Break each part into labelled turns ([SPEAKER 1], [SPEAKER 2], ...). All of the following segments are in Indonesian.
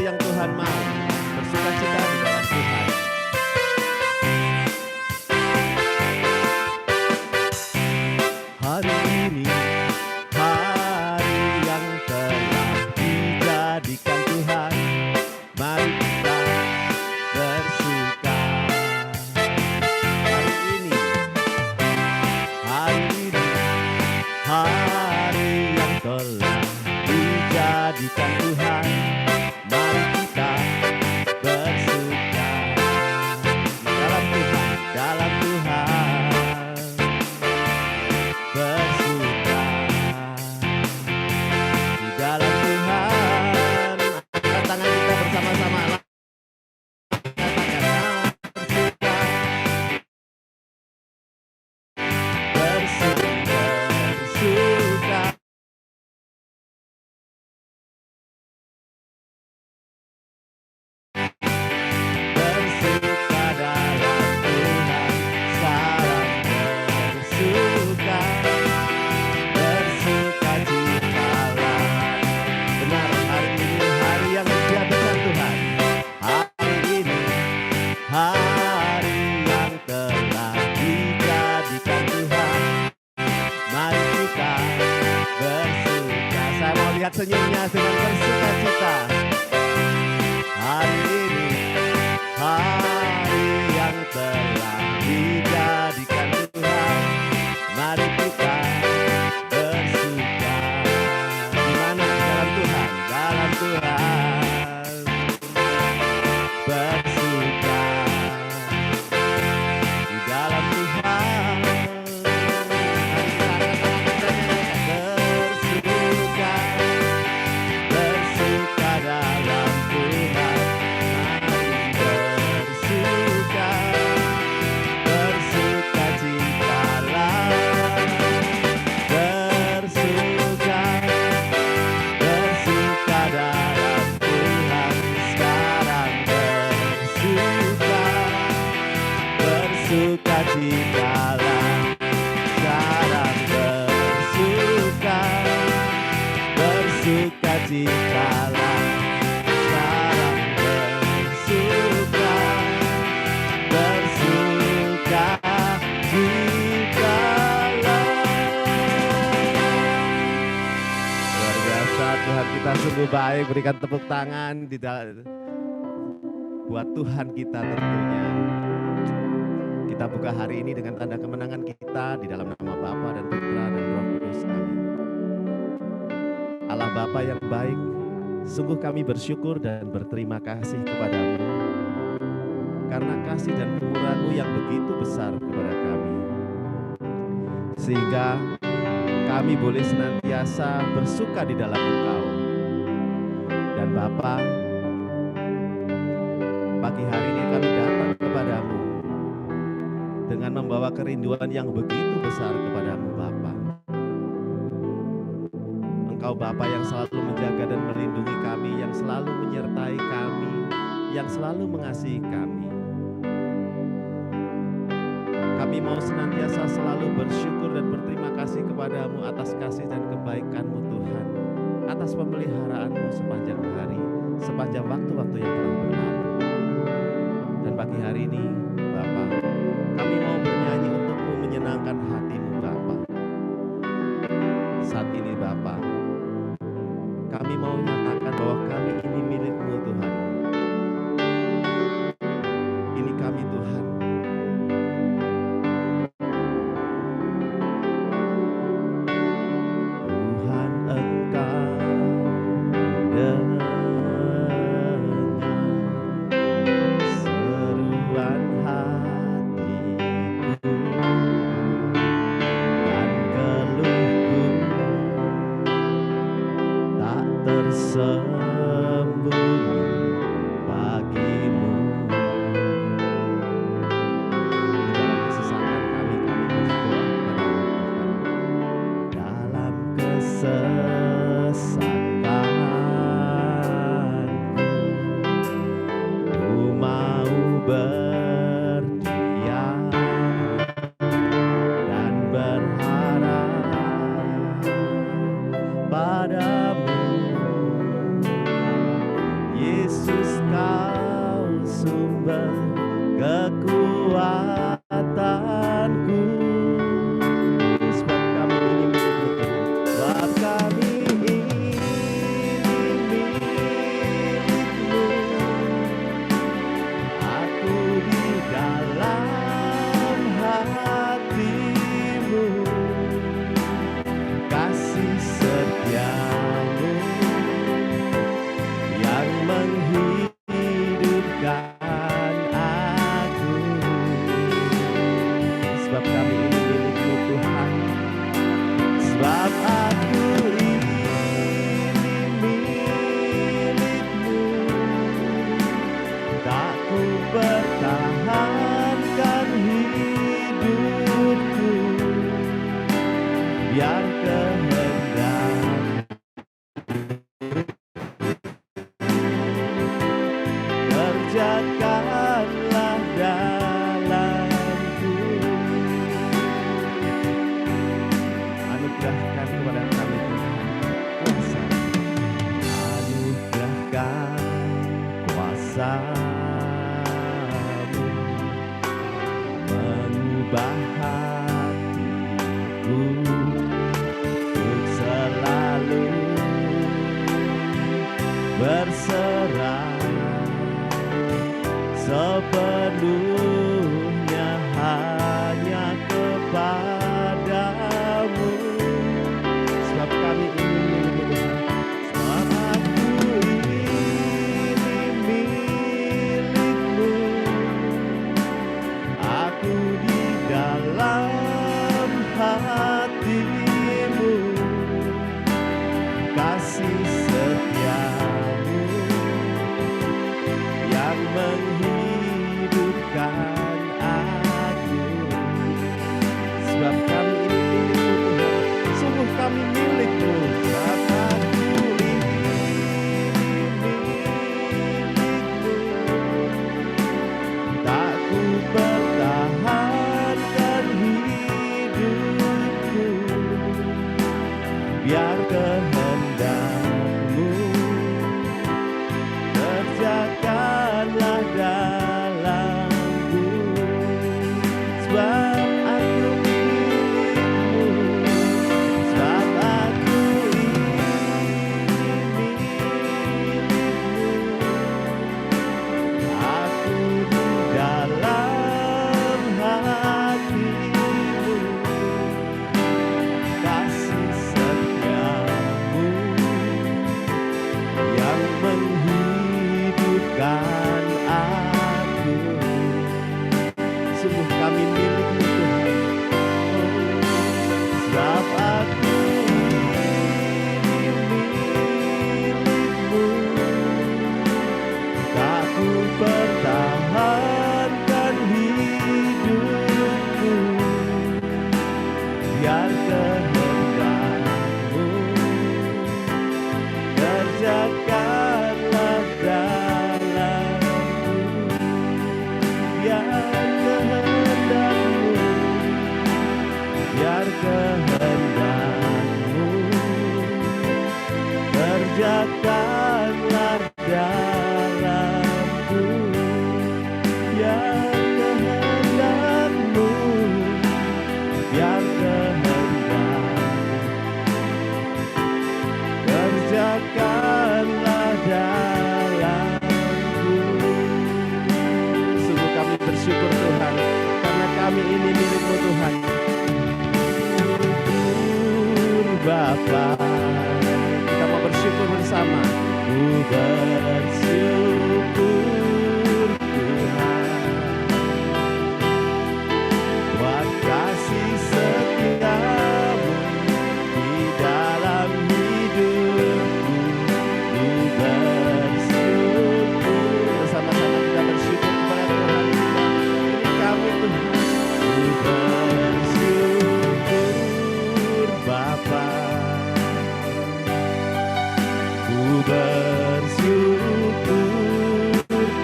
[SPEAKER 1] seperti yang Tuhan mau. Bersukacita di dalam Tuhan. Hari ini hari yang telah dijadikan Tuhan, mari kita bersuka. Hari ini hari yang telah dijadikan Tuhan, mari kita bersuka. Dalam Tuhan, dalam Tuhan bersuka. Di dalam Tuhan, angkat tangan kita bersama-sama. Lihat senyumnya dengan bersukacita. Hari ini hari yang telah dijadikan Tuhan, mari kita bersuka. Di mana? Dalam Tuhan, dalam Tuhan bersuka. Di dalam Tuhan kita sungguh baik, berikan tepuk tangan buat Tuhan kita tentunya. Kita buka hari ini dengan tanda kemenangan kita di dalam nama Bapa dan Putra dan Roh Kudus. Amin. Allah Bapa yang baik, sungguh kami bersyukur dan berterima kasih kepadamu karena kasih dan kemurahan-Mu yang begitu besar kepada kami, sehingga kami boleh senantiasa bersuka di dalam Engkau. Dan Bapa, pagi hari ini kami datang kepadamu dengan membawa kerinduan yang begitu besar kepadamu Bapa. Engkau Bapa yang selalu menjaga dan melindungi kami, yang selalu menyertai kami, yang selalu mengasihi kami. Kami mau senantiasa selalu bersyukur dan berterima kasih kepadamu atas kasih dan kebaikan-Mu Tuhan, atas pemeliharaan-Mu sepanjang hari, sepanjang waktu-waktu yang telah berlalu. Dan pagi hari ini, Bapa, kami mau bernyanyi untuk-Mu, menyenangkan hati-Mu, Bapa. Saat ini, Bapa, kami mau nyatakan bahwa kami ini milik-Mu, Tuhan. Ini kami, Tuhan. Yesus. biar kehendak kerjakanlah dalamku. Anugerahkan kepada kami Tuhan kuasa, anugerahkan kuasa-Mu mengubah hatiku untuk selalu berserah sepenuhnya hanya kepadamu. Sebab kami ini milik-Mu, sebab aku ini milik-Mu, aku di dalam hati-Mu, kasih setia-Mu yang menghidupkan aku. Sebab kami ini milik-Mu Tuhan, sungguh kami milik-Mu. Sebab aku ini milik-Mu, tak ku pertahankan hidupku, biar kehendak-Mu kerjakanlah dalamku. Sebab aku milik-Mu, sebab aku ini milik-Mu, aku di dalam hati-Mu, kasih setia-Mu yang menghidupkan aku. Sungguh kami milik-Mu Tuhan, sebab aku ini milik-Mu, tak ku pertahankan hidupku, biar kehendak-Mu kerjakanlah dalamku. Biar kehendak-Mu, biar kehendak-Mu kerjakanlah dalamku. Biar kehendak-Mu, biar kehendak kerjakanlah dalamku. Sungguh kami bersyukur Tuhan, karena kami ini milik-Mu Tuhan. Syukur Bapa, kita mau bersyukur bersama. Ku bersyukur Tuhan buat kasih setia-Mu di dalam hidupku. Ku bersyukur, bersama-sama kita bersyukur kepada Tuhan. Ini kami Tuhan. Ku bersyukur Bapa, ku bersyukur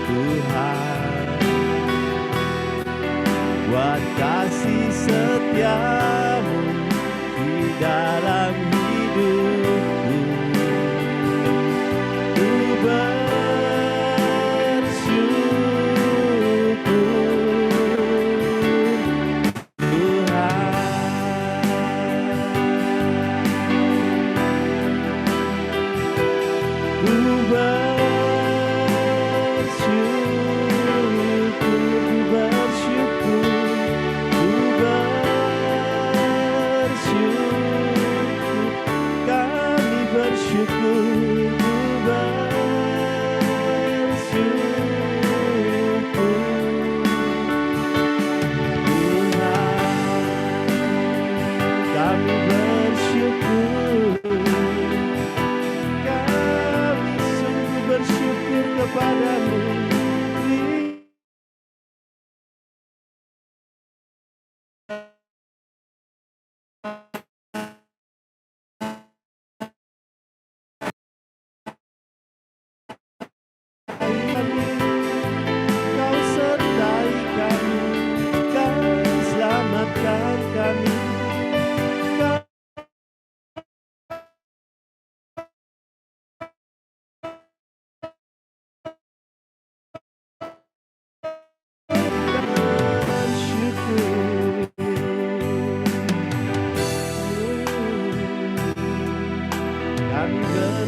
[SPEAKER 1] Tuhan buat kasih setia-Mu di dalam hidupku. Ku bersyukur Tuhan. Ku bersyukur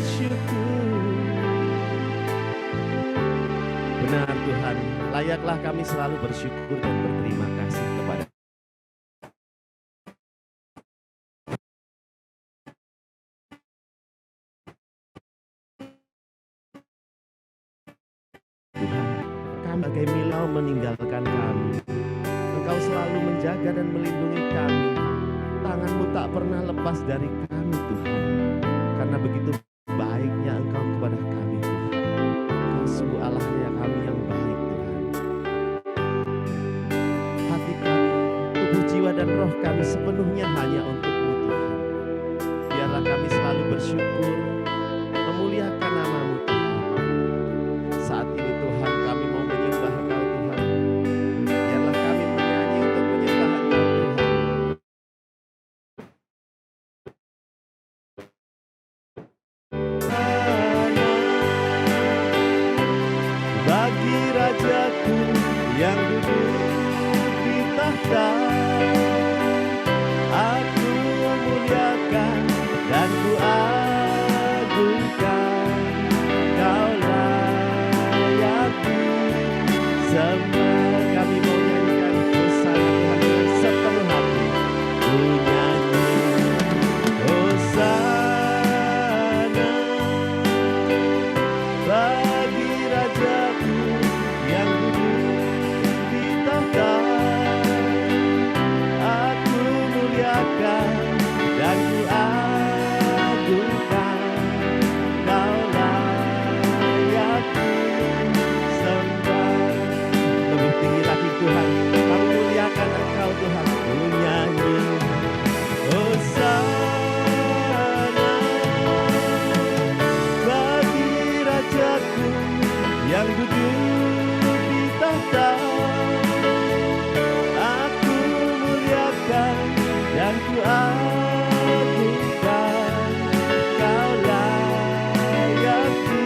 [SPEAKER 1] bersyukur. Benar Tuhan, layaklah kami selalu bersyukur dan berterima kasih kepada Tuhan. Kami bagai milau meninggalkan kami. Engkau selalu menjaga dan melindungi kami. Tangan-Mu tak pernah lepas dari kami Tuhan. Karena begitu baiknya Engkau kepada kami Tuhan. Engkau sungguh Allah yang kami yang baik Tuhan. Hati kami, tubuh, jiwa dan roh kami sepenuhnya hanya untuk-Mu Tuhan. Biarlah kami selalu bersyukur, memuliakan nama-Mu Tuhan. Saat ini Tuhan kami mau menyembah Engkau Tuhan. Biarlah kami menyanyi untuk menyembah Engkau Tuhan. Bagi Rajaku yang duduk di tahta, aku muliakan dan ku agungkan. Kau layakku sembah. Kami mau nyanyikan Hosana Tuhan dengan sepenuh hati. Ku nyanyi Hosana bagi Rajaku yang duduk di tahta. Aku muliakan dan ku agungkan. Kau layakku sembah. Lebih tinggi lagi Tuhan, kami muliakan Engkau Tuhan. Ku nyanyi Hosana bagi Rajaku yang duduk di tahta. Aku muliakan dan ku agungkan. Kau layakku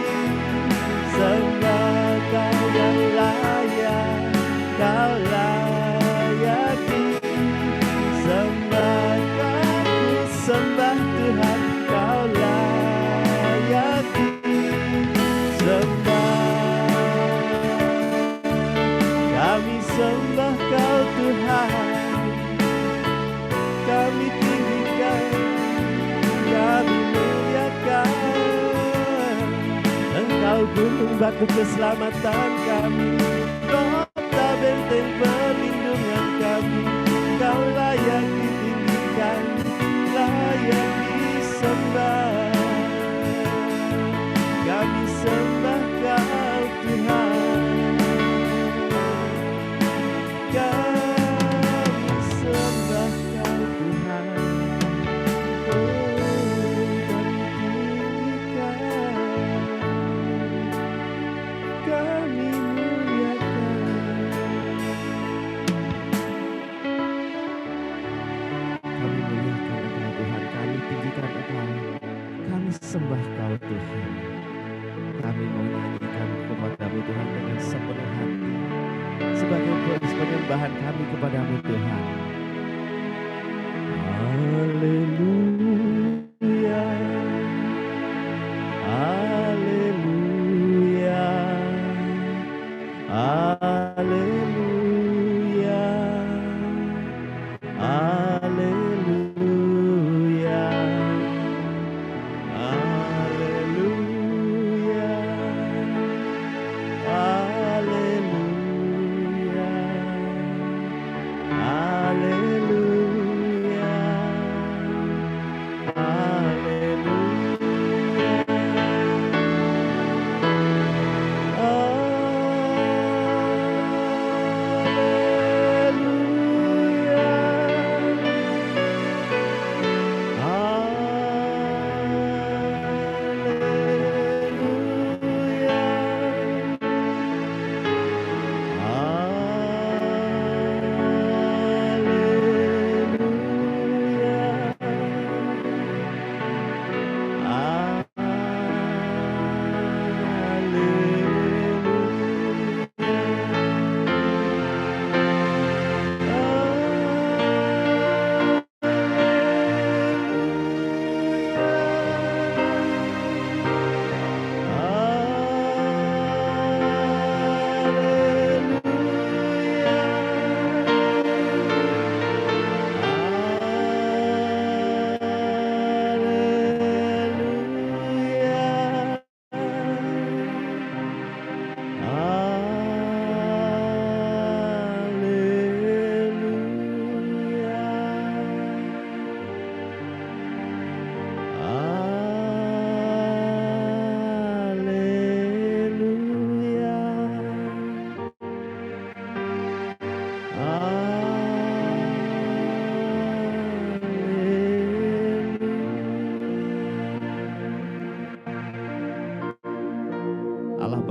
[SPEAKER 1] sembah. Kau yang layak, Kau layakku sembah. Kau sembah Tuhan, Kau layakku sembah. Kami sembah Kau Tuhan, kami tinggikan, kami muliakan. Engkau gunung batu keselamatan kami, kota benteng perlindungan kami. Kau layak ditinggikan, layak disembah. Kami sembah Kau Tuhan, kami sembah Kau Tuhan. Oh, kami tinggikan, kami muliakan. Kami muliakan Engkau Tuhan, kami tinggikan Engkau, kami sembah Kau Tuhan. Kami mau nyanyikan kepada-Mu Tuhan dengan sepenuh hati, sebagai penyembahan kami kepada-Mu Tuhan. Haleluya, haleluya, haleluya, haleluya, haleluya, haleluya, haleluya.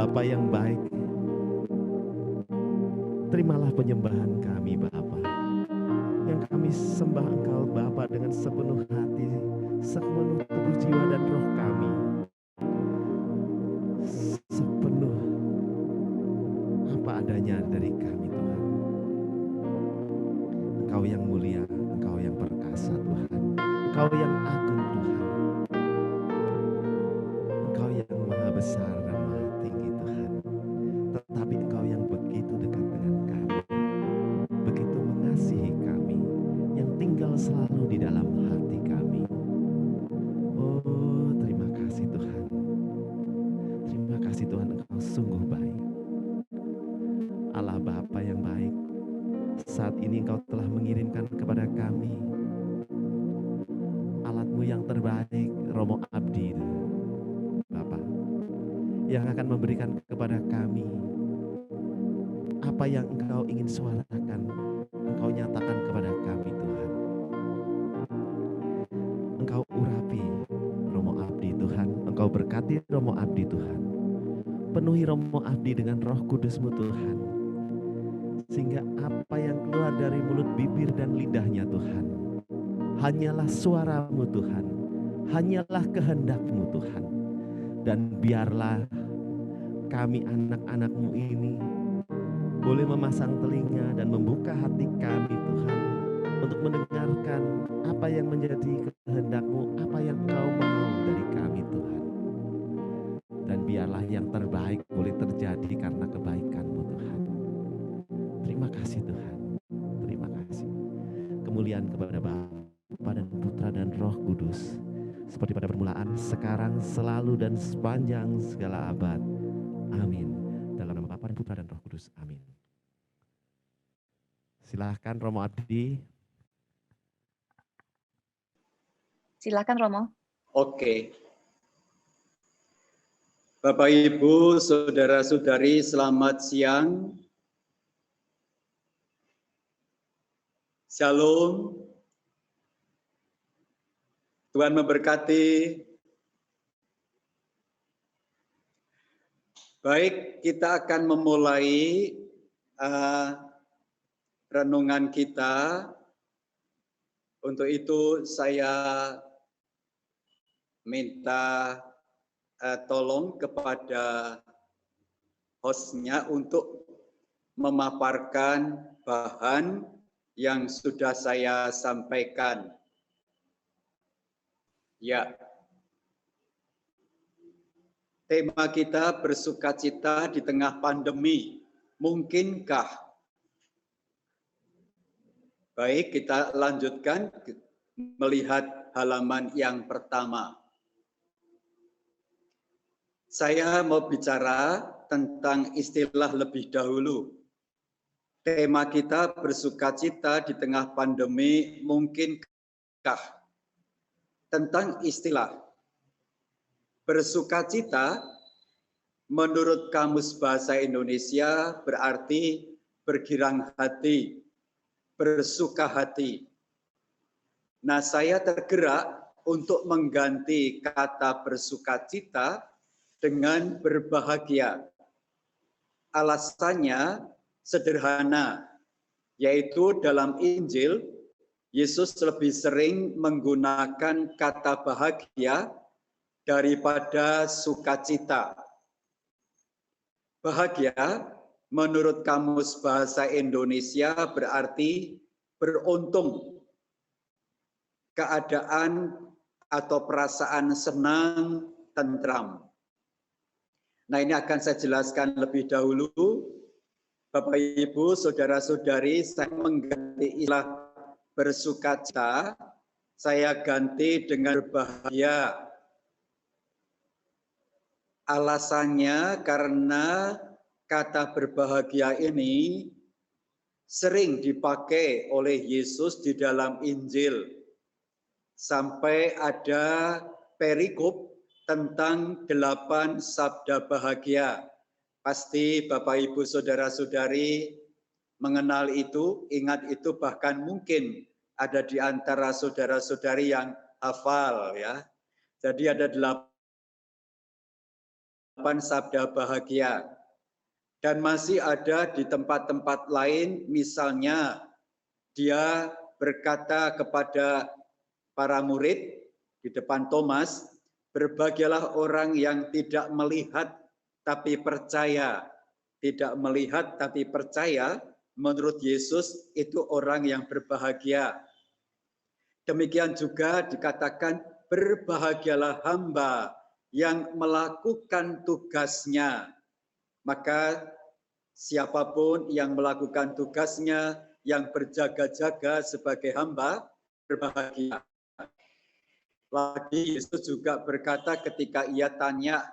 [SPEAKER 1] Bapa yang baik, terimalah penyembahan kami Bapa. Yang kami sembah Engkau Bapa dengan sepenuh hati, sepenuh tubuh jiwa dan roh kami. Sepenuh apa adanya dari kami Tuhan. Engkau yang mulia, Engkau yang perkasa Tuhan. Engkau yang agung Tuhan. Engkau yang maha besar dan maha tinggi Tuhan. Tetapi Engkau yang begitu dekat dengan kami. Begitu mengasihi kami. Yang tinggal selalu di dalam hati kami. Oh, terima kasih Tuhan. Terima kasih Tuhan, Engkau sungguh baik. Allah Bapa yang baik, saat ini Engkau telah mengirimkan kepada kami alat-Mu yang terbaik, Romo Abdi, Bapa, yang akan memberikan kepada kami apa yang Engkau ingin suarakan, Engkau nyatakan kepada kami Tuhan. Engkau urapi Romo Abdi Tuhan, Engkau berkati Romo Abdi Tuhan. Penuhi Romo Abdi dengan Roh Kudus-Mu Tuhan, sehingga apa yang keluar dari mulut, bibir, dan lidahnya Tuhan, hanyalah suara-Mu Tuhan, hanyalah kehendak-Mu Tuhan. Dan biarlah kami anak-anak-Mu ini boleh memasang telinga dan membuka hati kami Tuhan, untuk mendengarkan apa yang menjadi kehendak-Mu, apa yang Engkau mau dari kami Tuhan. Dan biarlah yang terbaik boleh terjadi karena kebaikan-Mu Tuhan. Terima kasih Tuhan, terima kasih. Kemuliaan kepada Bapa dan Putra dan Roh Kudus, seperti pada permulaan, sekarang, selalu, dan sepanjang segala abad. Amin. Dalam nama Bapa dan Putra dan Roh Kudus. Amin. Silahkan Romo Abdi.
[SPEAKER 2] Silakan Romo.
[SPEAKER 3] Oke. Bapak Ibu, saudara-saudari, selamat siang. Shalom. Tuhan memberkati. Baik, kita akan memulai renungan kita. Untuk itu saya minta tolong kepada hostnya untuk memaparkan bahan yang sudah saya sampaikan. Ya, tema kita bersukacita di tengah pandemi. Mungkinkah? Baik, kita lanjutkan melihat halaman yang pertama. Saya mau bicara tentang istilah lebih dahulu. Tema kita bersukacita di tengah pandemi, mungkinkah? Tentang istilah. Bersukacita menurut Kamus Bahasa Indonesia berarti bergirang hati, bersuka hati. Nah, saya tergerak untuk mengganti kata bersukacita dengan berbahagia. Alasannya sederhana, yaitu dalam Injil, Yesus lebih sering menggunakan kata bahagia daripada sukacita. Bahagia menurut Kamus Bahasa Indonesia berarti beruntung, keadaan atau perasaan senang, tentram. Nah, ini akan saya jelaskan lebih dahulu. Bapak Ibu, saudara-saudari, saya mengganti istilah bersukacita, saya ganti dengan berbahagia. Alasannya karena kata berbahagia ini sering dipakai oleh Yesus di dalam Injil. Sampai ada perikop tentang 8 sabda bahagia. Pasti Bapak Ibu saudara-saudari mengenal itu, ingat itu, bahkan mungkin ada di antara saudara-saudari yang hafal ya. Jadi ada 8 sabda bahagia. Dan masih ada di tempat-tempat lain, misalnya dia berkata kepada para murid di depan Thomas, berbahagialah orang yang tidak melihat tapi percaya. Tidak melihat tapi percaya, menurut Yesus itu orang yang berbahagia. Demikian juga dikatakan berbahagialah hamba yang melakukan tugasnya. Maka siapapun yang melakukan tugasnya, yang berjaga-jaga sebagai hamba, berbahagia. Lagi Yesus juga berkata ketika ia tanya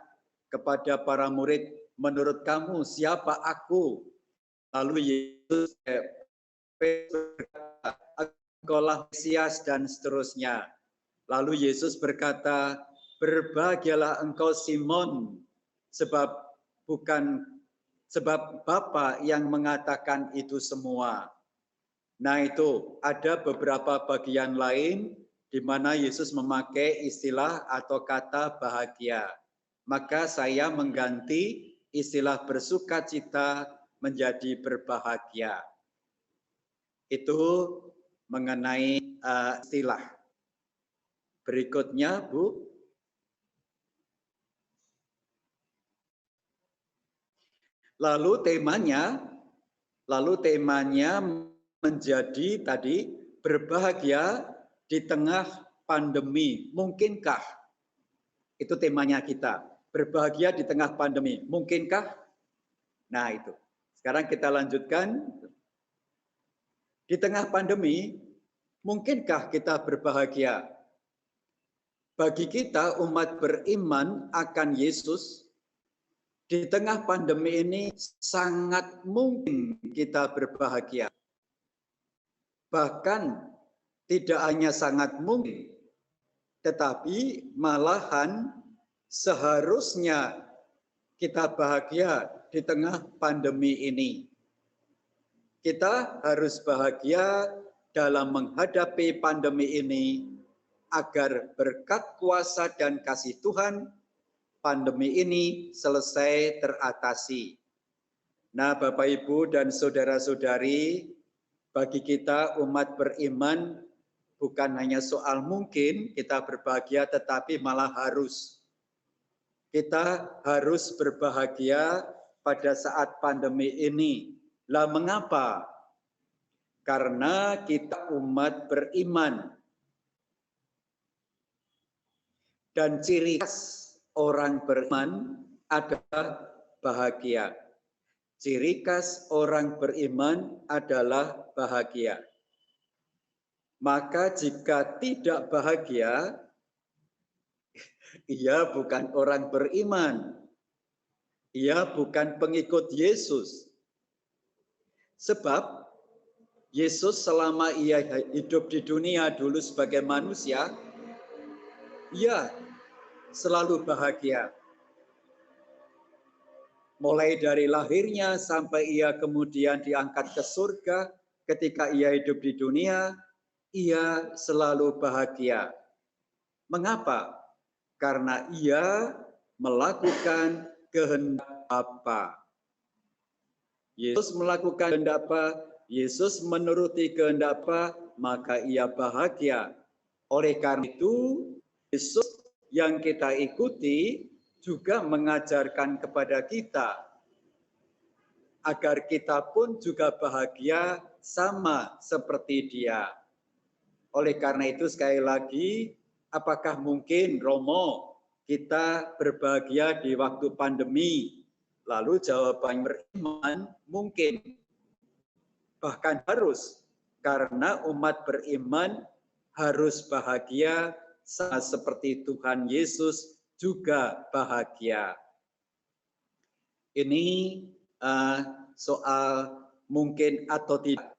[SPEAKER 3] kepada para murid, menurut kamu siapa aku? Lalu Yesus berkata, engkaulah Mesias, dan seterusnya. Lalu Yesus berkata, berbahagialah engkau Simon, sebab Bapa yang mengatakan itu semua. Nah, itu ada beberapa bagian lain di mana Yesus memakai istilah atau kata bahagia. Maka saya mengganti istilah bersukacita menjadi berbahagia. Itu mengenai istilah. Berikutnya, Bu. Lalu temanya menjadi tadi berbahagia di tengah pandemi. Mungkinkah? Itu temanya kita. Berbahagia di tengah pandemi. Mungkinkah? Nah, itu. Sekarang kita lanjutkan. Di tengah pandemi, mungkinkah kita berbahagia? Bagi kita umat beriman akan Yesus, di tengah pandemi ini sangat mungkin kita berbahagia. Bahkan tidak hanya sangat mungkin, tetapi malahan seharusnya kita bahagia di tengah pandemi ini. Kita harus bahagia dalam menghadapi pandemi ini agar berkat kuasa dan kasih Tuhan pandemi ini selesai teratasi. Nah, Bapak, Ibu, dan saudara-saudari, bagi kita umat beriman bukan hanya soal mungkin kita berbahagia, tetapi malah harus. Kita harus berbahagia pada saat pandemi ini. Lah, mengapa? Karena kita umat beriman. Dan ciri khas orang beriman adalah bahagia. Ciri khas orang beriman adalah bahagia. Maka jika tidak bahagia, ia bukan orang beriman. Ia bukan pengikut Yesus. Sebab Yesus selama ia hidup di dunia dulu sebagai manusia, ia selalu bahagia. Mulai dari lahirnya sampai ia kemudian diangkat ke surga, ketika ia hidup di dunia, ia selalu bahagia. Mengapa? Karena ia melakukan kehendak Bapa. Yesus melakukan kehendak Bapa, Yesus menuruti kehendak Bapa, maka ia bahagia. Oleh karena itu, Yesus yang kita ikuti juga mengajarkan kepada kita agar kita pun juga bahagia sama seperti Dia. Oleh karena itu sekali lagi, apakah mungkin Romo kita berbahagia di waktu pandemi? Lalu jawabannya beriman mungkin. Bahkan harus, karena umat beriman harus bahagia sama seperti Tuhan Yesus juga bahagia. Ini soal mungkin atau tidak.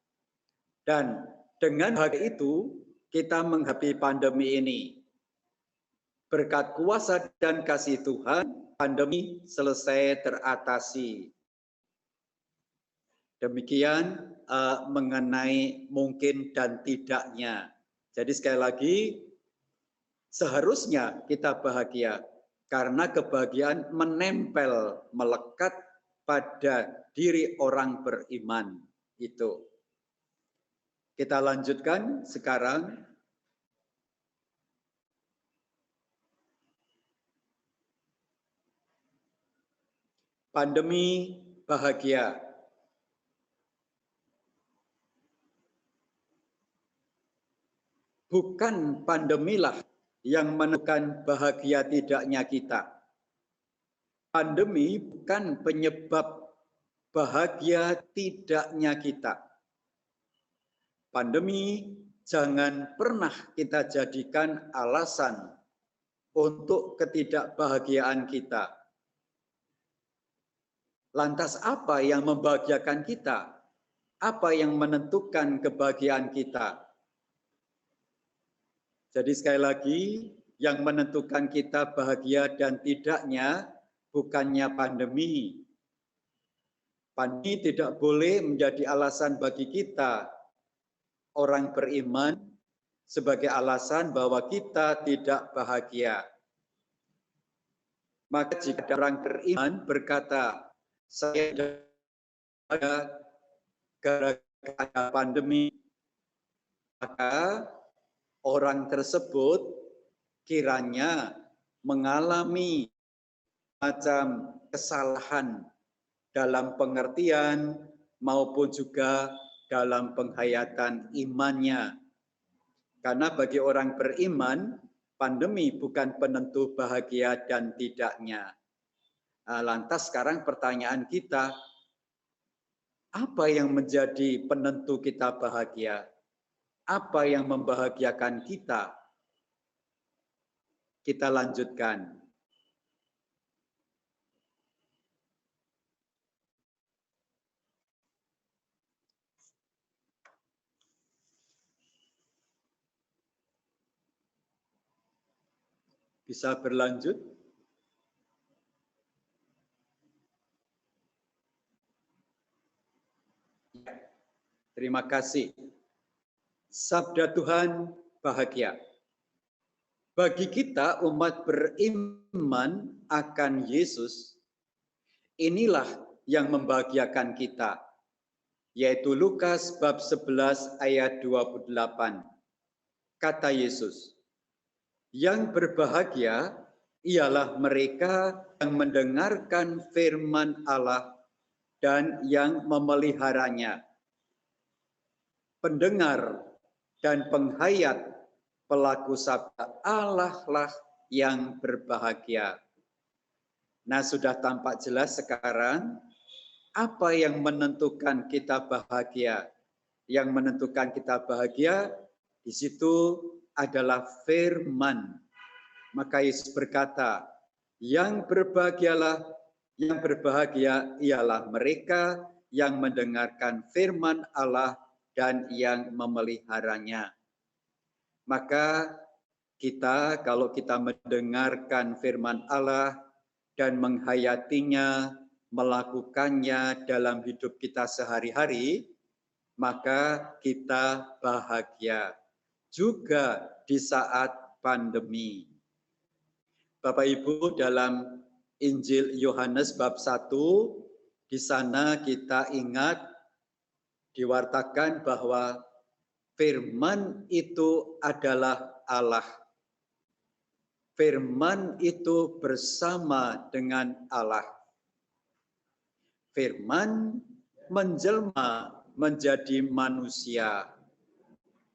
[SPEAKER 3] Dan dengan bahagia itu kita menghadapi pandemi ini. Berkat kuasa dan kasih Tuhan, pandemi selesai teratasi. Demikian mengenai mungkin dan tidaknya. Jadi sekali lagi, seharusnya kita bahagia. Karena kebahagiaan menempel, melekat pada diri orang beriman itu. Kita lanjutkan sekarang. Pandemi bahagia. Bukan pandemilah yang menentukan bahagia tidaknya kita. Pandemi bukan penyebab bahagia tidaknya kita. Pandemi jangan pernah kita jadikan alasan untuk ketidakbahagiaan kita. Lantas apa yang membahagiakan kita? Apa yang menentukan kebahagiaan kita? Jadi sekali lagi, yang menentukan kita bahagia dan tidaknya bukannya pandemi. Pandemi tidak boleh menjadi alasan bagi kita, orang beriman, sebagai alasan bahwa kita tidak bahagia. Maka jika orang beriman berkata, saya bahagia gara-gara pandemi, maka orang tersebut kiranya mengalami macam kesalahan dalam pengertian maupun juga dalam penghayatan imannya. Karena bagi orang beriman, pandemi bukan penentu bahagia dan tidaknya. Lantas sekarang pertanyaan kita, apa yang menjadi penentu kita bahagia? Apa yang membahagiakan kita? Kita lanjutkan. Bisa berlanjut? Terima kasih. Sabda Tuhan bahagia. Bagi kita umat beriman akan Yesus, inilah yang membahagiakan kita. Yaitu Lukas bab 11 ayat 28. Kata Yesus, yang berbahagia ialah mereka yang mendengarkan firman Allah dan yang memeliharanya. Pendengar dan penghayat pelaku sabda Allah lah yang berbahagia. Nah, sudah tampak jelas sekarang apa yang menentukan kita bahagia. Yang menentukan kita bahagia di situ adalah firman. Maka Yesus berkata, yang berbahagia ialah mereka yang mendengarkan firman Allah dan yang memeliharanya. Maka kita, kalau kita mendengarkan firman Allah dan menghayatinya, melakukannya dalam hidup kita sehari-hari, maka kita bahagia. Juga di saat pandemi. Bapak Ibu, dalam Injil Yohanes bab 1, di sana kita ingat diwartakan bahwa firman itu adalah Allah. Firman itu bersama dengan Allah. Firman menjelma menjadi manusia,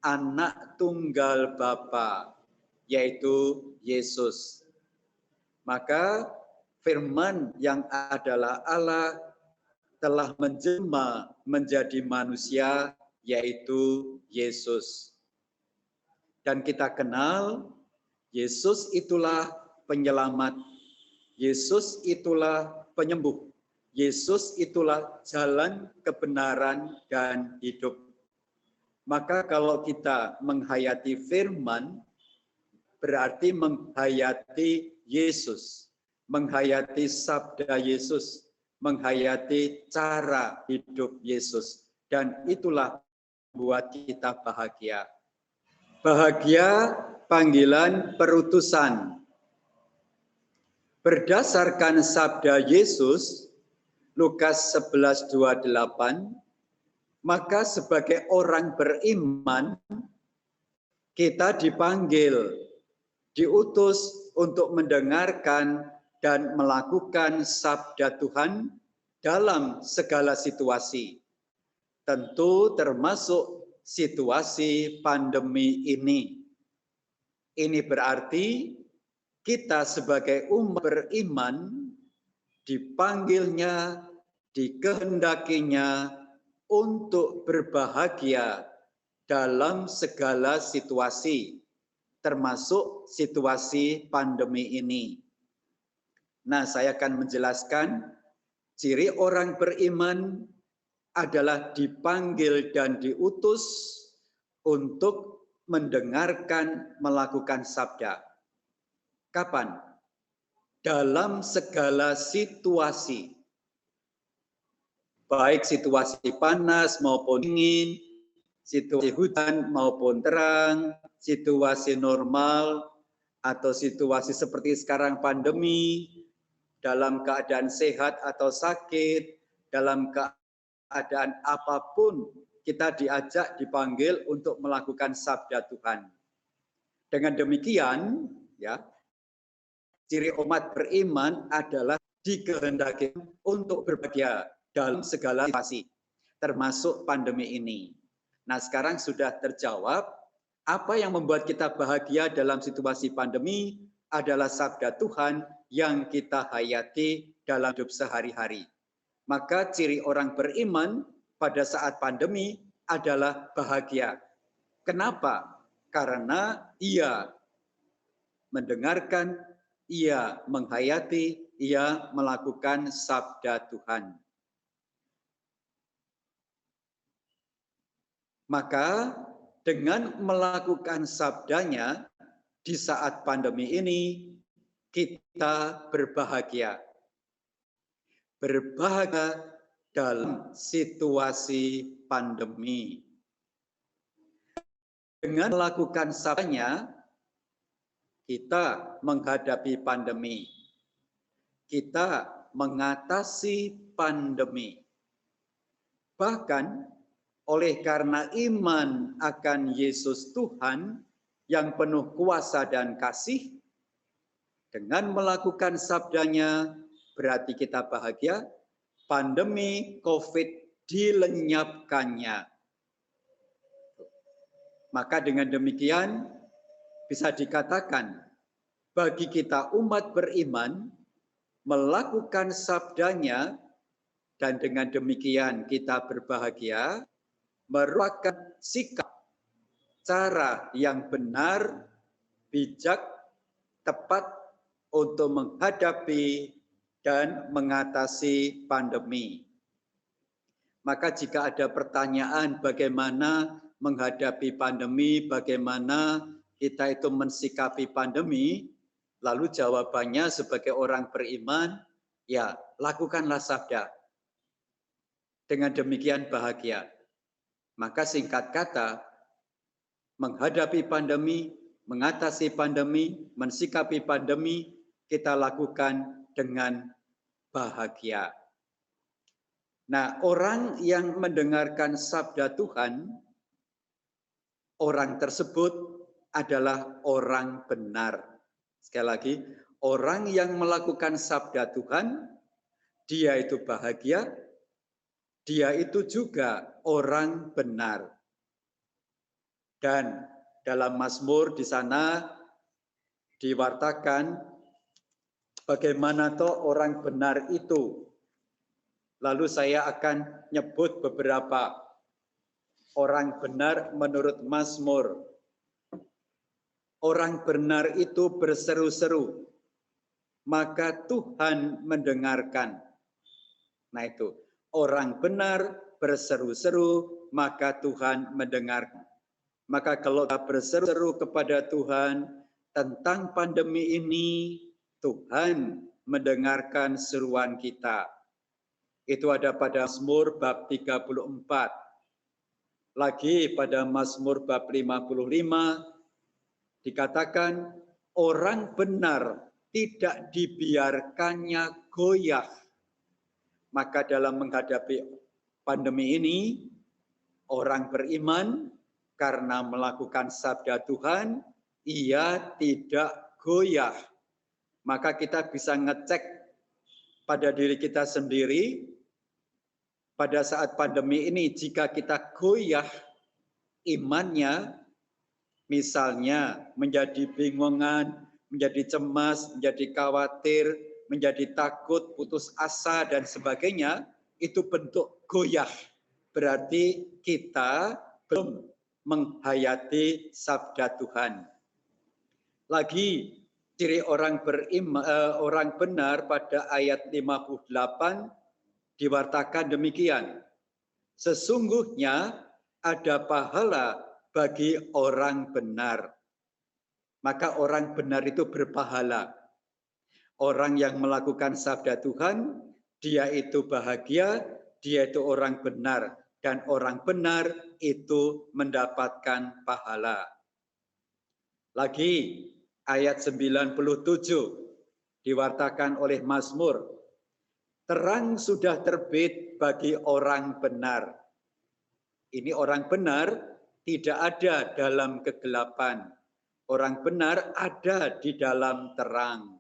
[SPEAKER 3] anak tunggal Bapa, yaitu Yesus. Maka firman yang adalah Allah telah menjelma menjadi manusia, yaitu Yesus. Dan kita kenal, Yesus itulah penyelamat, Yesus itulah penyembuh, Yesus itulah jalan kebenaran dan hidup. Maka kalau kita menghayati firman, berarti menghayati Yesus, menghayati sabda Yesus, menghayati cara hidup Yesus. Dan itulah membuat kita bahagia. Bahagia panggilan perutusan. Berdasarkan sabda Yesus, Lukas 11:28, maka sebagai orang beriman, kita dipanggil, diutus untuk mendengarkan dan melakukan sabda Tuhan dalam segala situasi. Tentu termasuk situasi pandemi ini. Ini berarti kita sebagai umat beriman dipanggilnya, dikehendakinya untuk berbahagia dalam segala situasi, termasuk situasi pandemi ini. Nah, saya akan menjelaskan ciri orang beriman adalah dipanggil dan diutus untuk mendengarkan, melakukan sabda. Kapan? Dalam segala situasi. Baik situasi panas maupun dingin, situasi hujan maupun terang, situasi normal, atau situasi seperti sekarang pandemi, dalam keadaan sehat atau sakit, dalam keadaan apapun, kita diajak, dipanggil untuk melakukan sabda Tuhan. Dengan demikian, ya, ciri umat beriman adalah dikehendaki untuk berbahagia dalam segala situasi, termasuk pandemi ini. Nah, sekarang sudah terjawab, apa yang membuat kita bahagia dalam situasi pandemi adalah sabda Tuhan yang kita hayati dalam hidup sehari-hari. Maka ciri orang beriman pada saat pandemi adalah bahagia. Kenapa? Karena ia mendengarkan, ia menghayati, ia melakukan sabda Tuhan. Maka dengan melakukan sabdanya di saat pandemi ini, kita berbahagia. Berbahagia dalam situasi pandemi. Dengan melakukan sabdanya, kita menghadapi pandemi. Kita mengatasi pandemi. Bahkan oleh karena iman akan Yesus Tuhan yang penuh kuasa dan kasih, dengan melakukan sabdanya berarti kita bahagia, pandemi COVID dilenyapkannya. Maka dengan demikian bisa dikatakan bagi kita umat beriman melakukan sabdanya dan dengan demikian kita berbahagia merupakan sikap, cara yang benar, bijak, tepat untuk menghadapi dan mengatasi pandemi. Maka jika ada pertanyaan bagaimana menghadapi pandemi, bagaimana kita itu mensikapi pandemi, lalu jawabannya sebagai orang beriman, ya lakukanlah sabda. Dengan demikian bahagia. Maka singkat kata, menghadapi pandemi, mengatasi pandemi, mensikapi pandemi, kita lakukan dengan bahagia. Nah, orang yang mendengarkan sabda Tuhan, orang tersebut adalah orang benar. Sekali lagi, orang yang melakukan sabda Tuhan, dia itu bahagia, dia itu juga orang benar. Dan dalam Mazmur di sana diwartakan bagaimana toh orang benar itu. Lalu saya akan nyebut beberapa orang benar menurut Mazmur. Orang benar itu berseru-seru, maka Tuhan mendengarkan. Nah itu, orang benar berseru-seru, maka Tuhan mendengarkan. Maka kalau kita berseru-seru kepada Tuhan tentang pandemi ini, Tuhan mendengarkan seruan kita. Itu ada pada Mazmur bab 34. Lagi pada Mazmur bab 55, dikatakan orang benar tidak dibiarkannya goyah. Maka dalam menghadapi pandemi ini, orang beriman karena melakukan sabda Tuhan, ia tidak goyah. Maka kita bisa ngecek pada diri kita sendiri, pada saat pandemi ini, jika kita goyah imannya, misalnya menjadi bingungan, menjadi cemas, menjadi khawatir, menjadi takut, putus asa, dan sebagainya, itu bentuk goyah. Berarti kita belum menghayati sabda Tuhan. Lagi, ciri orang orang benar pada ayat 58 diwartakan demikian. Sesungguhnya ada pahala bagi orang benar. Maka orang benar itu berpahala. Orang yang melakukan sabda Tuhan, dia itu bahagia, dia itu orang benar. Dan orang benar itu mendapatkan pahala. Lagi, ayat 97 diwartakan oleh Mazmur. Terang sudah terbit bagi orang benar. Ini orang benar tidak ada dalam kegelapan. Orang benar ada di dalam terang.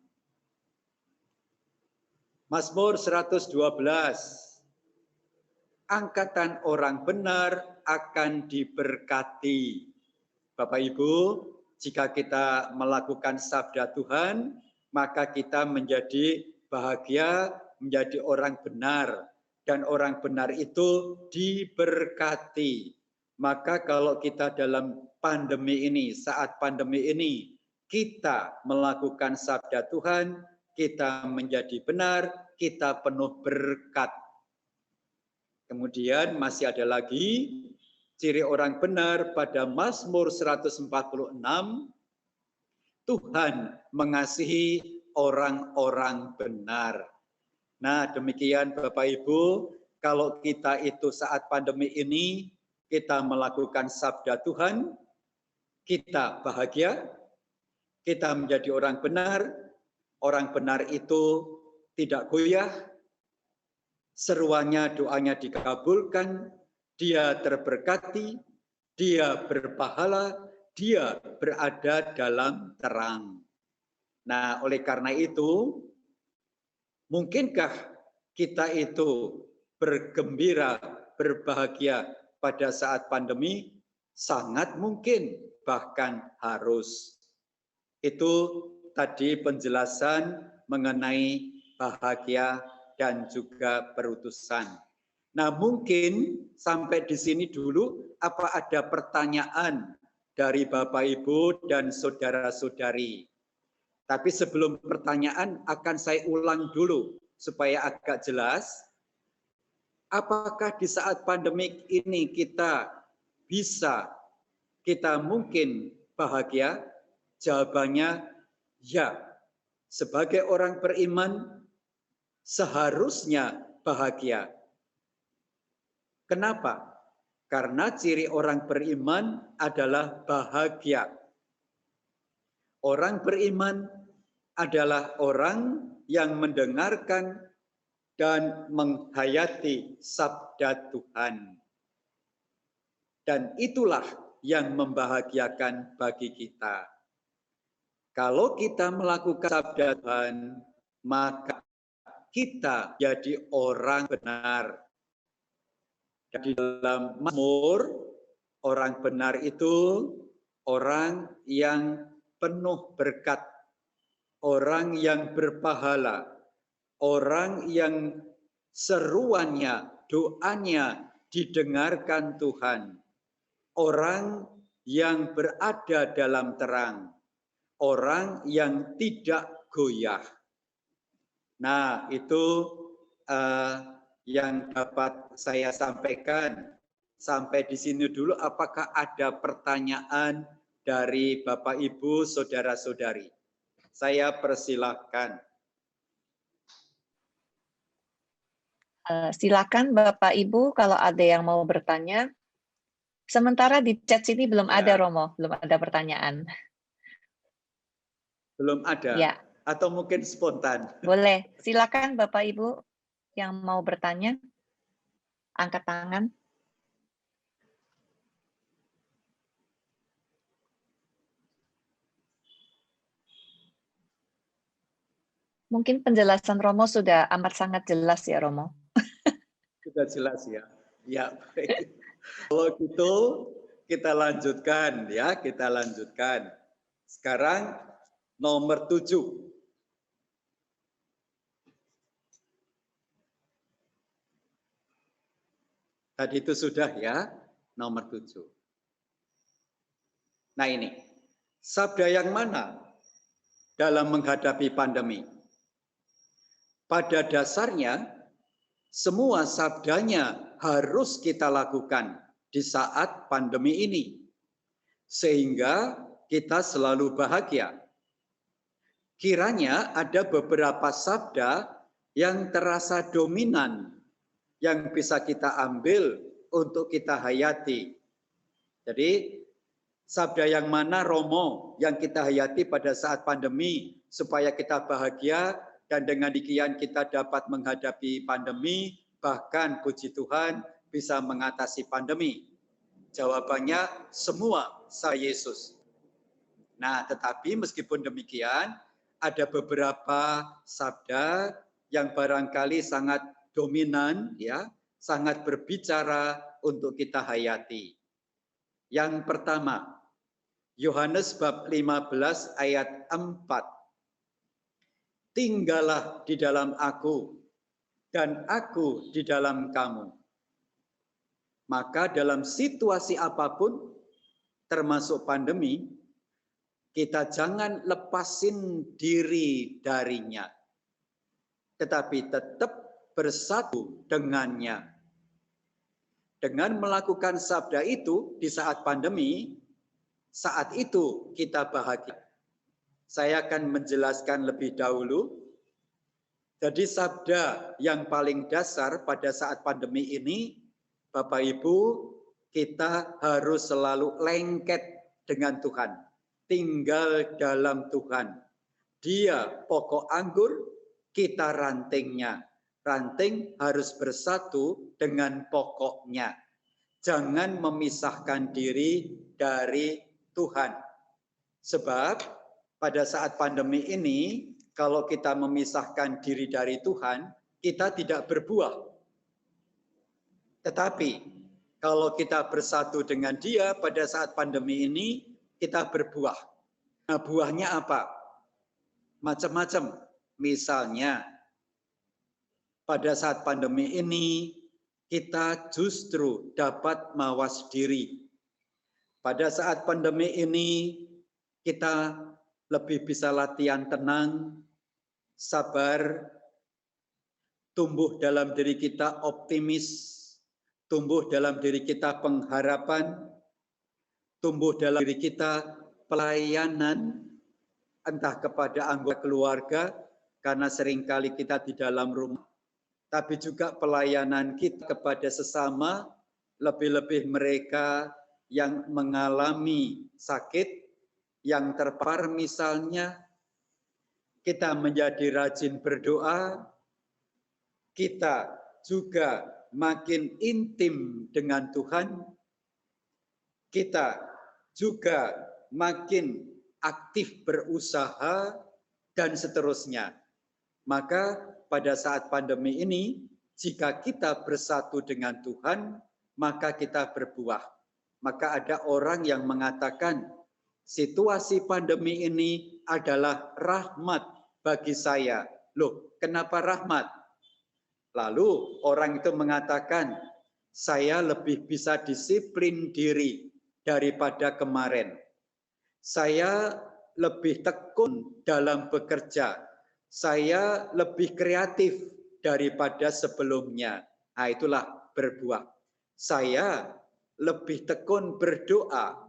[SPEAKER 3] Mazmur 112. Angkatan orang benar akan diberkati. Bapak Ibu, jika kita melakukan sabda Tuhan, maka kita menjadi bahagia, menjadi orang benar. Dan orang benar itu diberkati. Maka kalau kita dalam pandemi ini, saat pandemi ini, kita melakukan sabda Tuhan, kita menjadi benar, kita penuh berkat. Kemudian masih ada lagi ciri orang benar pada Mazmur 146, Tuhan mengasihi orang-orang benar. Nah, demikian Bapak Ibu, kalau kita itu saat pandemi ini, kita melakukan sabda Tuhan, kita bahagia, kita menjadi orang benar. Orang benar itu tidak goyah, seruannya, doanya dikabulkan, dia terberkati, dia berpahala, dia berada dalam terang. Nah, oleh karena itu, mungkinkah kita itu bergembira, berbahagia pada saat pandemi? Sangat mungkin, bahkan harus. Itu tadi penjelasan mengenai bahagia dan juga perutusan. Nah, mungkin sampai di sini dulu, apa ada pertanyaan dari Bapak Ibu dan saudara-saudari? Tapi sebelum pertanyaan akan saya ulang dulu supaya agak jelas. Apakah di saat pandemik ini kita mungkin bahagia? Jawabannya ya. Sebagai orang beriman seharusnya bahagia. Kenapa? Karena ciri orang beriman adalah bahagia. Orang beriman adalah orang yang mendengarkan dan menghayati sabda Tuhan. Dan itulah yang membahagiakan bagi kita. Kalau kita melakukan sabda Tuhan, maka kita jadi orang benar. Di dalam Mazmur, orang benar itu orang yang penuh berkat, orang yang berpahala, orang yang seruannya, doanya didengarkan Tuhan, orang yang berada dalam terang, orang yang tidak goyah. Nah, itu yang dapat saya sampaikan. Sampai di sini dulu, apakah ada pertanyaan dari Bapak Ibu, saudara-saudari? Saya persilahkan.
[SPEAKER 2] Silakan Bapak Ibu kalau ada yang mau bertanya. Sementara di chat sini belum ada, Romo, belum ada pertanyaan.
[SPEAKER 3] Belum ada?
[SPEAKER 2] Ya,
[SPEAKER 3] atau mungkin spontan?
[SPEAKER 2] Boleh, silakan Bapak Ibu yang mau bertanya, angkat tangan. Mungkin penjelasan Romo sudah amat sangat jelas ya, Romo.
[SPEAKER 3] Sudah jelas ya. Ya, baik. Kalau gitu kita lanjutkan ya, kita lanjutkan. Sekarang nomor 7. Tadi itu sudah ya, nomor 7. Nah ini, sabda yang mana dalam menghadapi pandemi? Pada dasarnya, semua sabdanya harus kita lakukan di saat pandemi ini, sehingga kita selalu bahagia. Kiranya ada beberapa sabda yang terasa dominan, yang bisa kita ambil untuk kita hayati. Jadi, sabda yang mana Romo yang kita hayati pada saat pandemi supaya kita bahagia dan dengan demikian kita dapat menghadapi pandemi, bahkan puji Tuhan bisa mengatasi pandemi. Jawabannya semua sabda Yesus. Nah, tetapi meskipun demikian ada beberapa sabda yang barangkali sangat dominan ya, sangat berbicara untuk kita hayati. Yang pertama, Yohanes bab 15 ayat 4. Tinggallah di dalam aku, dan aku di dalam kamu. Maka dalam situasi apapun, termasuk pandemi, kita jangan lepasin diri darinya. Tetapi tetap bersatu dengannya. Dengan melakukan sabda itu di saat pandemi, saat itu kita bahagia. Saya akan menjelaskan lebih dahulu. Jadi sabda yang paling dasar pada saat pandemi ini, Bapak Ibu, kita harus selalu lengket dengan Tuhan. Tinggal dalam Tuhan. Dia pokok anggur, kita rantingnya. Ranting harus bersatu dengan pokoknya. Jangan memisahkan diri dari Tuhan. Sebab pada saat pandemi ini, kalau kita memisahkan diri dari Tuhan, kita tidak berbuah. Tetapi kalau kita bersatu dengan Dia pada saat pandemi ini, kita berbuah. Nah, buahnya apa? Macam-macam. Misalnya, pada saat pandemi ini, kita justru dapat mawas diri. Pada saat pandemi ini, kita lebih bisa latihan tenang, sabar, tumbuh dalam diri kita optimis, tumbuh dalam diri kita pengharapan, tumbuh dalam diri kita pelayanan, entah kepada anggota keluarga, karena seringkali kita di dalam rumah, tapi juga pelayanan kita kepada sesama, lebih-lebih mereka yang mengalami sakit, yang terpapar misalnya, kita menjadi rajin berdoa, kita juga makin intim dengan Tuhan, kita juga makin aktif berusaha, dan seterusnya. Maka pada saat pandemi ini, jika kita bersatu dengan Tuhan, maka kita berbuah. Maka ada orang yang mengatakan, situasi pandemi ini adalah rahmat bagi saya. Loh, kenapa rahmat? Lalu orang itu mengatakan, saya lebih bisa disiplin diri daripada kemarin. Saya lebih tekun dalam bekerja. Saya lebih kreatif daripada sebelumnya. Nah, itulah berbuah. Saya lebih tekun berdoa.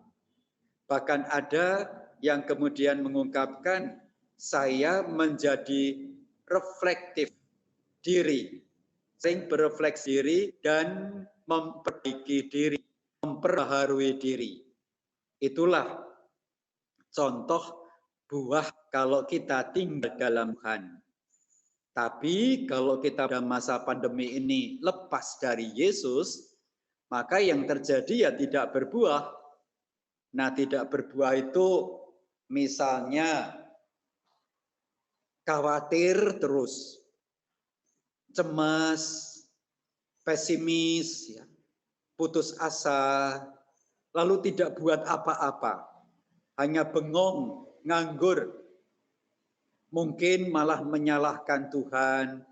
[SPEAKER 3] Bahkan ada yang kemudian mengungkapkan, saya menjadi reflektif diri. Sering berefleksi diri dan memperbaiki diri, memperbaharui diri. Itulah contoh buah kalau kita tinggal dalam Tuhan. Tapi kalau kita pada masa pandemi ini lepas dari Yesus, maka yang terjadi ya tidak berbuah. Nah, tidak berbuah itu misalnya khawatir terus, cemas, pesimis, ya, putus asa, lalu tidak buat apa-apa, hanya bengong, nganggur, mungkin malah menyalahkan Tuhan,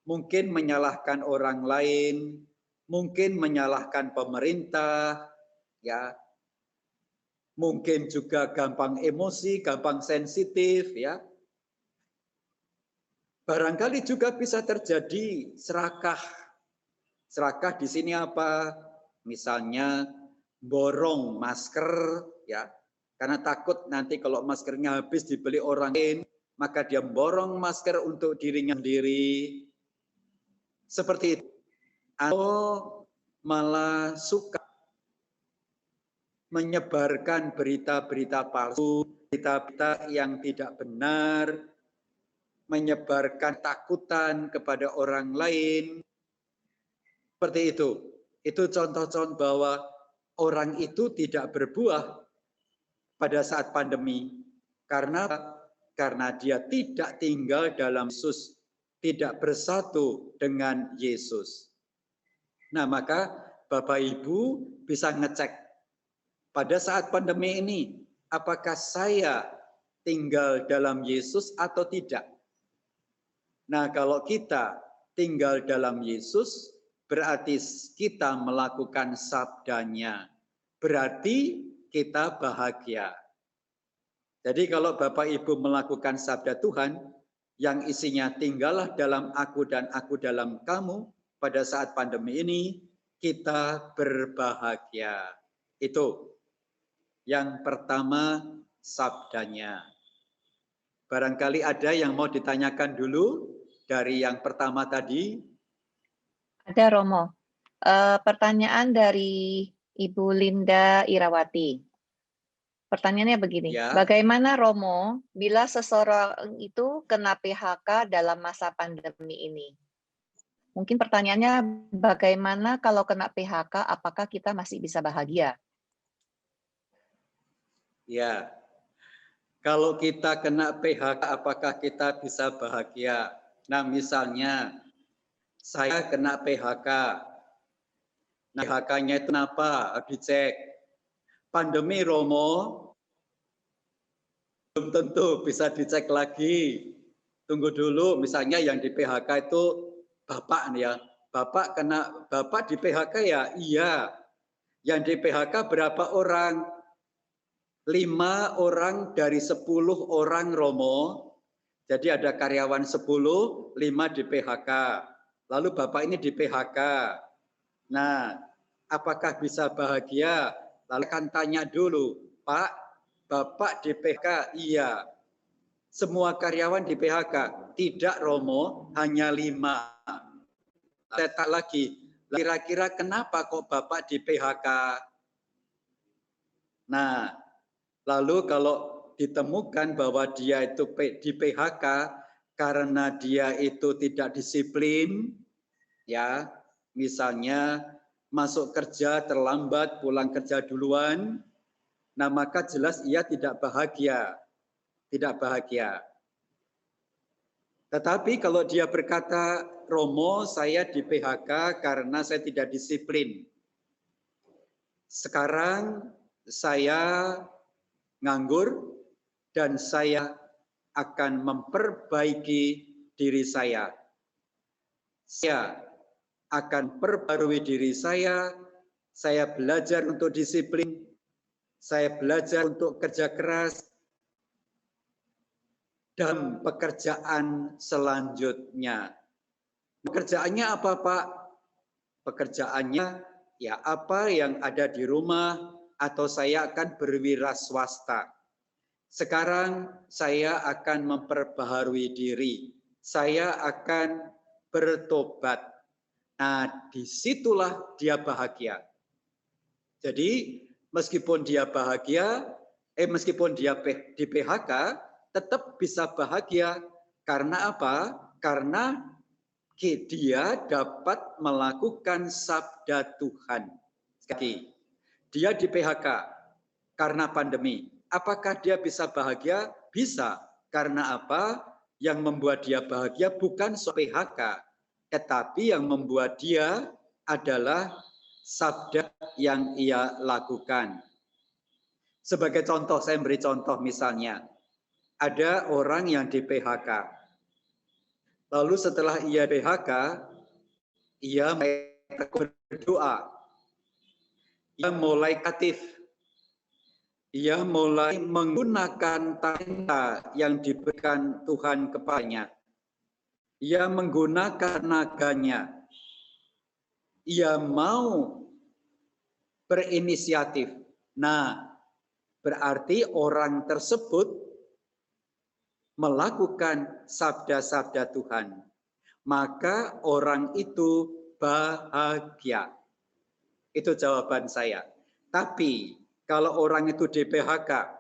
[SPEAKER 3] mungkin menyalahkan orang lain, mungkin menyalahkan pemerintah, ya, mungkin juga gampang emosi, gampang sensitif, ya. Barangkali juga bisa terjadi serakah. Serakah di sini apa? Misalnya borong masker, ya, karena takut nanti kalau maskernya habis dibeli orang lain, maka dia borong masker untuk dirinya sendiri. Seperti itu. Atau malah suka menyebarkan berita-berita palsu, berita-berita yang tidak benar, menyebarkan takutan kepada orang lain. Seperti itu. Itu contoh-contoh bahwa orang itu tidak berbuah pada saat pandemi. Karena dia tidak tinggal dalam Yesus, tidak bersatu dengan Yesus. Nah, maka Bapak Ibu bisa ngecek pada saat pandemi ini, apakah saya tinggal dalam Yesus atau tidak? Nah, kalau kita tinggal dalam Yesus, berarti kita melakukan sabdanya. Berarti kita bahagia. Jadi kalau Bapak Ibu melakukan sabda Tuhan, yang isinya tinggallah dalam aku dan aku dalam kamu, pada saat pandemi ini, kita berbahagia. Itu yang pertama, sabdanya. Barangkali ada yang mau ditanyakan dulu dari yang pertama tadi.
[SPEAKER 2] Ada Romo. Pertanyaan dari Ibu Linda Irawati. Pertanyaannya begini,
[SPEAKER 3] Ya.
[SPEAKER 2] bagaimana Romo bila seseorang itu kena PHK dalam masa pandemi ini? Mungkin pertanyaannya bagaimana kalau kena PHK, apakah kita masih bisa bahagia?
[SPEAKER 3] Ya, kalau kita kena PHK, apakah kita bisa bahagia? Nah, misalnya saya kena PHK. Nah, PHK-nya itu kenapa? Dicek. Pandemi Romo, belum tentu bisa dicek lagi. Tunggu dulu, misalnya yang di PHK itu Bapak nih ya. Bapak di PHK ya? Iya. Yang di PHK berapa orang? 5 orang dari 10 orang Romo. Jadi ada karyawan 10, 5 di PHK. Lalu Bapak ini di PHK. Nah, apakah bisa bahagia? Lalu kan tanya dulu, Pak, Bapak di PHK? Iya. Semua karyawan di PHK? Tidak Romo, hanya 5. Saya tak lagi, kira-kira kenapa kok Bapak di PHK? Nah, lalu kalau ditemukan bahwa dia itu di PHK karena dia itu tidak disiplin, ya, misalnya masuk kerja terlambat, pulang kerja duluan, nah maka jelas ia tidak bahagia, tidak bahagia. Tetapi kalau dia berkata, Romo, saya di PHK karena saya tidak disiplin. Sekarang saya nganggur dan saya akan memperbaiki diri saya. Saya akan perbarui diri saya belajar untuk disiplin, saya belajar untuk kerja keras, dan pekerjaan selanjutnya. Pekerjaannya apa, Pak? Pekerjaannya ya apa yang ada di rumah, atau saya akan berwira swasta. Sekarang saya akan memperbaharui diri. Saya akan bertobat. Nah, disitulah dia bahagia. Jadi, meskipun dia bahagia, Meskipun dia di PHK, tetap bisa bahagia. Karena apa? Karena dia dapat melakukan sabda Tuhan. Sekali, dia di PHK karena pandemi. Apakah dia bisa bahagia? Bisa. Karena apa? Yang membuat dia bahagia bukan PHK, tetapi yang membuat dia adalah sabda yang ia lakukan. Sebagai contoh, saya beri contoh misalnya, ada orang yang di PHK. Lalu setelah ia PHK, ia berdoa. Ia mulai aktif. Ia mulai menggunakan talenta yang diberikan Tuhan kepadanya. Ia menggunakan naganya. Ia mau berinisiatif. Nah, berarti orang tersebut melakukan sabda-sabda Tuhan. Maka orang itu bahagia. Itu jawaban saya. Tapi kalau orang itu di PHK,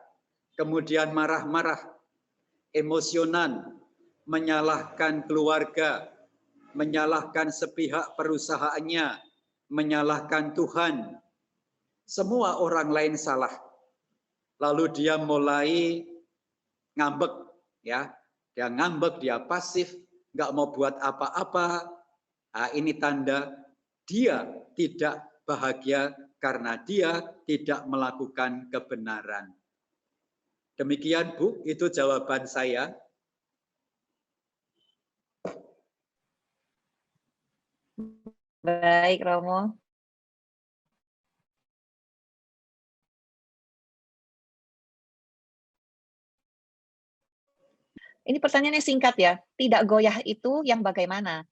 [SPEAKER 3] kemudian marah-marah, emosionan, menyalahkan keluarga, menyalahkan sepihak perusahaannya, menyalahkan Tuhan, semua orang lain salah. Lalu dia mulai ngambek, ya, dia ngambek, dia pasif, nggak mau buat apa-apa. Nah, ini tanda dia tidak bahagia karena dia tidak melakukan kebenaran. Demikian Bu, itu jawaban saya.
[SPEAKER 2] Baik, Romo. Ini pertanyaannya singkat ya. Tidak goyah itu yang bagaimana?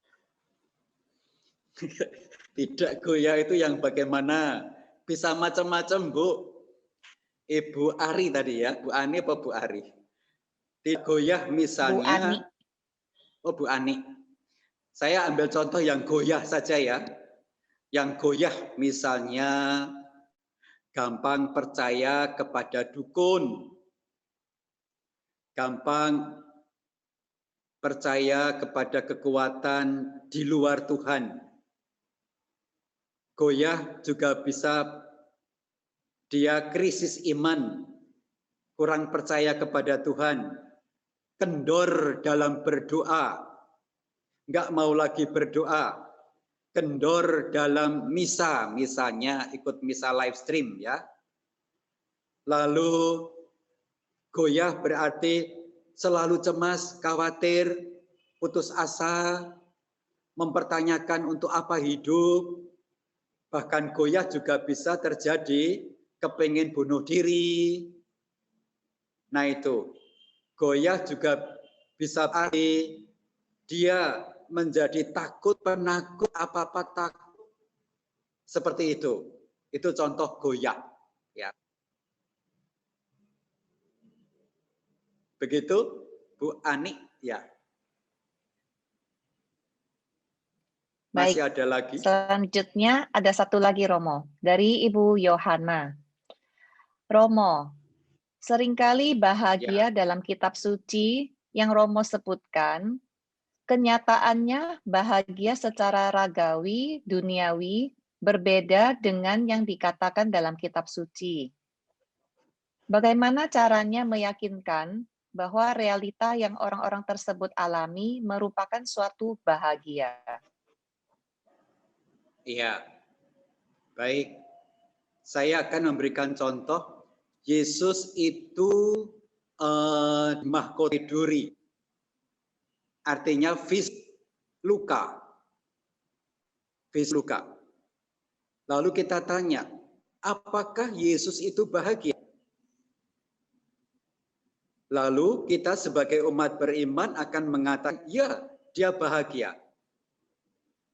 [SPEAKER 3] Tidak goyah itu yang bagaimana? Bisa macam-macam, Bu. Ibu Ari tadi ya, Bu Ani apa Bu Ari? Tidak goyah misalnya.
[SPEAKER 2] Bu Ani.
[SPEAKER 3] Oh, Bu Ani. Saya ambil contoh yang goyah saja ya. Yang goyah misalnya gampang percaya kepada dukun. Gampang percaya kepada kekuatan di luar Tuhan. Goyah juga bisa dia krisis iman, kurang percaya kepada Tuhan, kendor dalam berdoa, nggak mau lagi berdoa, kendor dalam misa, misalnya ikut misa live stream ya. Lalu goyah berarti selalu cemas, khawatir, putus asa, mempertanyakan untuk apa hidup. Bahkan goyah juga bisa terjadi kepingin bunuh diri. Nah itu, goyah juga bisa arti dia menjadi takut, penakut, apa-apa takut. Seperti itu. Itu contoh goyah. Ya. Begitu, Bu Ani? Ya.
[SPEAKER 2] Baik.
[SPEAKER 3] Masih ada lagi?
[SPEAKER 2] Selanjutnya ada satu lagi, Romo. Dari Ibu Yohana. Romo, seringkali bahagia dalam kitab suci yang Romo sebutkan, kenyataannya bahagia secara ragawi, duniawi, berbeda dengan yang dikatakan dalam kitab suci. Bagaimana caranya meyakinkan bahwa realita yang orang-orang tersebut alami merupakan suatu bahagia?
[SPEAKER 3] Iya, baik. Saya akan memberikan contoh. Yesus itu mahkota duri. Artinya vis luka. Vis luka. Lalu kita tanya, apakah Yesus itu bahagia? Lalu kita sebagai umat beriman akan mengatakan, ya, dia bahagia.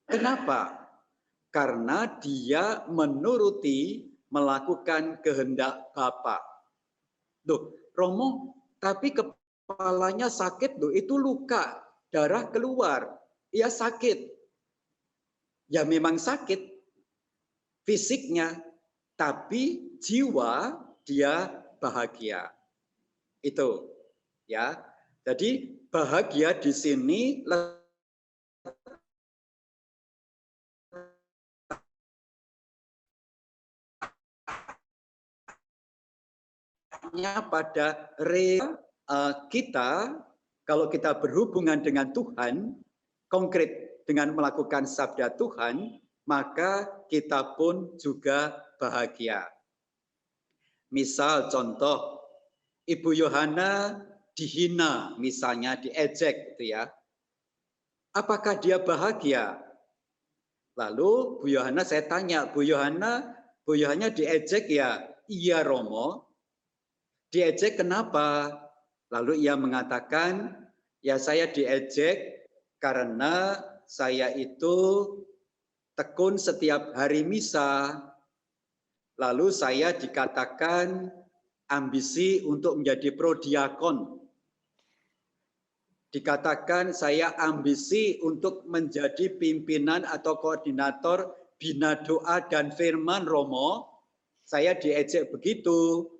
[SPEAKER 3] Kenapa? Karena dia menuruti melakukan kehendak Bapa. Loh, Romo, tapi kepalanya sakit loh, itu luka, darah keluar. Ia sakit. Ya memang sakit fisiknya, tapi jiwa dia bahagia. Itu ya. Jadi bahagia di sini pada kita, kalau kita berhubungan dengan Tuhan, konkret dengan melakukan sabda Tuhan, maka kita pun juga bahagia. Misal contoh, Ibu Yohana dihina, misalnya diejek, gitu ya. Apakah dia bahagia? Lalu Bu Yohana, saya tanya, Bu Yohana diejek ya? Iya Romo. Diejek kenapa? Lalu ia mengatakan, ya saya diejek karena saya itu tekun setiap hari misa. Lalu saya dikatakan ambisi untuk menjadi prodiakon. Dikatakan saya ambisi untuk menjadi pimpinan atau koordinator Bina Doa dan Firman Romo. Saya diejek begitu.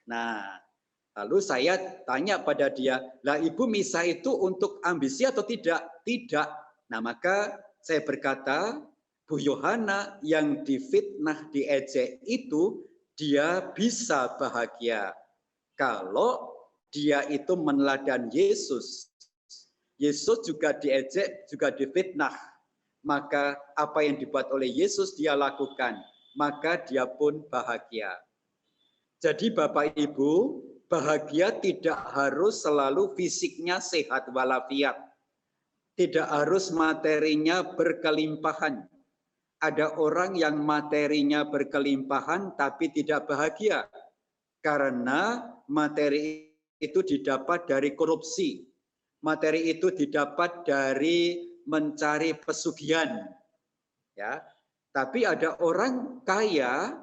[SPEAKER 3] Nah, lalu saya tanya pada dia, lah Ibu misa itu untuk ambisi atau tidak? Tidak. Nah, maka saya berkata, Bu Yohana yang difitnah, diejek itu, dia bisa bahagia. Kalau dia itu meneladani Yesus. Yesus juga diejek, juga difitnah. Maka apa yang dibuat oleh Yesus dia lakukan. Maka dia pun bahagia. Jadi Bapak Ibu, bahagia tidak harus selalu fisiknya sehat walafiat. Tidak harus materinya berkelimpahan. Ada orang yang materinya berkelimpahan tapi tidak bahagia. Karena materi itu didapat dari korupsi. Materi itu didapat dari mencari pesugihan. Ya. Tapi ada orang kaya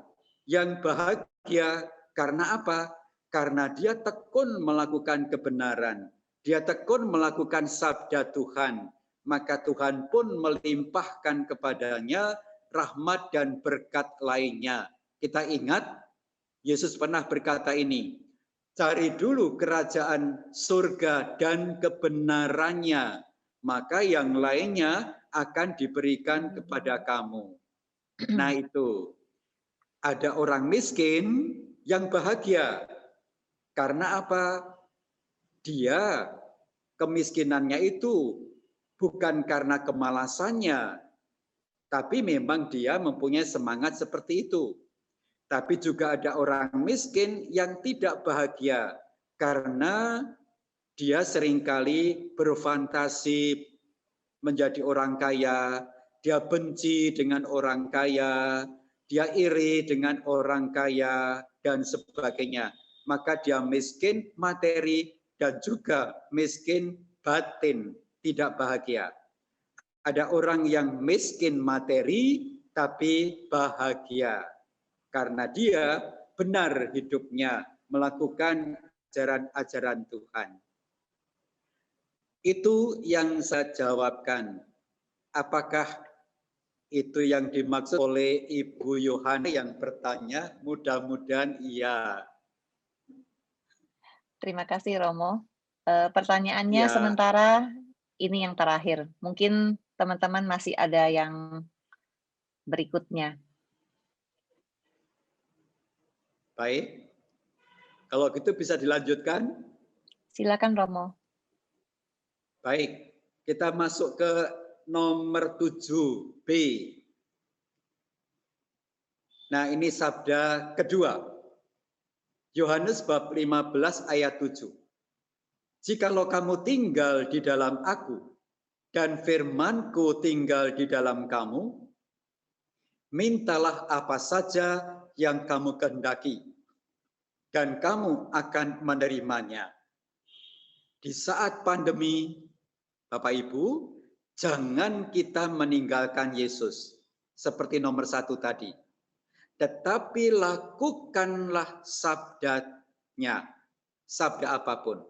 [SPEAKER 3] yang bahagia. Karena apa? Karena dia tekun melakukan kebenaran. Dia tekun melakukan sabda Tuhan. Maka Tuhan pun melimpahkan kepadanya rahmat dan berkat lainnya. Kita ingat, Yesus pernah berkata ini, cari dulu kerajaan surga dan kebenarannya, maka yang lainnya akan diberikan kepada kamu. Nah itu, ada orang miskin yang bahagia. Karena apa? Dia kemiskinannya itu bukan karena kemalasannya, tapi memang dia mempunyai semangat seperti itu. Tapi juga ada orang miskin yang tidak bahagia karena dia seringkali berfantasi menjadi orang kaya, dia benci dengan orang kaya, dia iri dengan orang kaya, dan sebagainya. Maka dia miskin materi dan juga miskin batin, tidak bahagia. Ada orang yang miskin materi tapi bahagia. Karena dia benar hidupnya melakukan ajaran-ajaran Tuhan. Itu yang saya jawabkan. Apakah itu yang dimaksud oleh Ibu Yohana yang bertanya? Mudah-mudahan iya.
[SPEAKER 2] Terima kasih Romo. Pertanyaannya
[SPEAKER 3] Ya.
[SPEAKER 2] sementara ini yang terakhir. Mungkin teman-teman masih ada yang berikutnya.
[SPEAKER 3] Baik. Kalau gitu bisa dilanjutkan?
[SPEAKER 2] Silakan Romo.
[SPEAKER 3] Baik. Kita masuk ke nomor 7B. Nah, ini sabda kedua. Yohanes bab 15 ayat 7. Jikalau kamu tinggal di dalam aku dan firman-Ku tinggal di dalam kamu, mintalah apa saja yang kamu kehendaki, dan kamu akan menerimanya. Di saat pandemi, Bapak Ibu, jangan kita meninggalkan Yesus seperti nomor 1 tadi. Tetapi lakukanlah sabdanya, sabda apapun.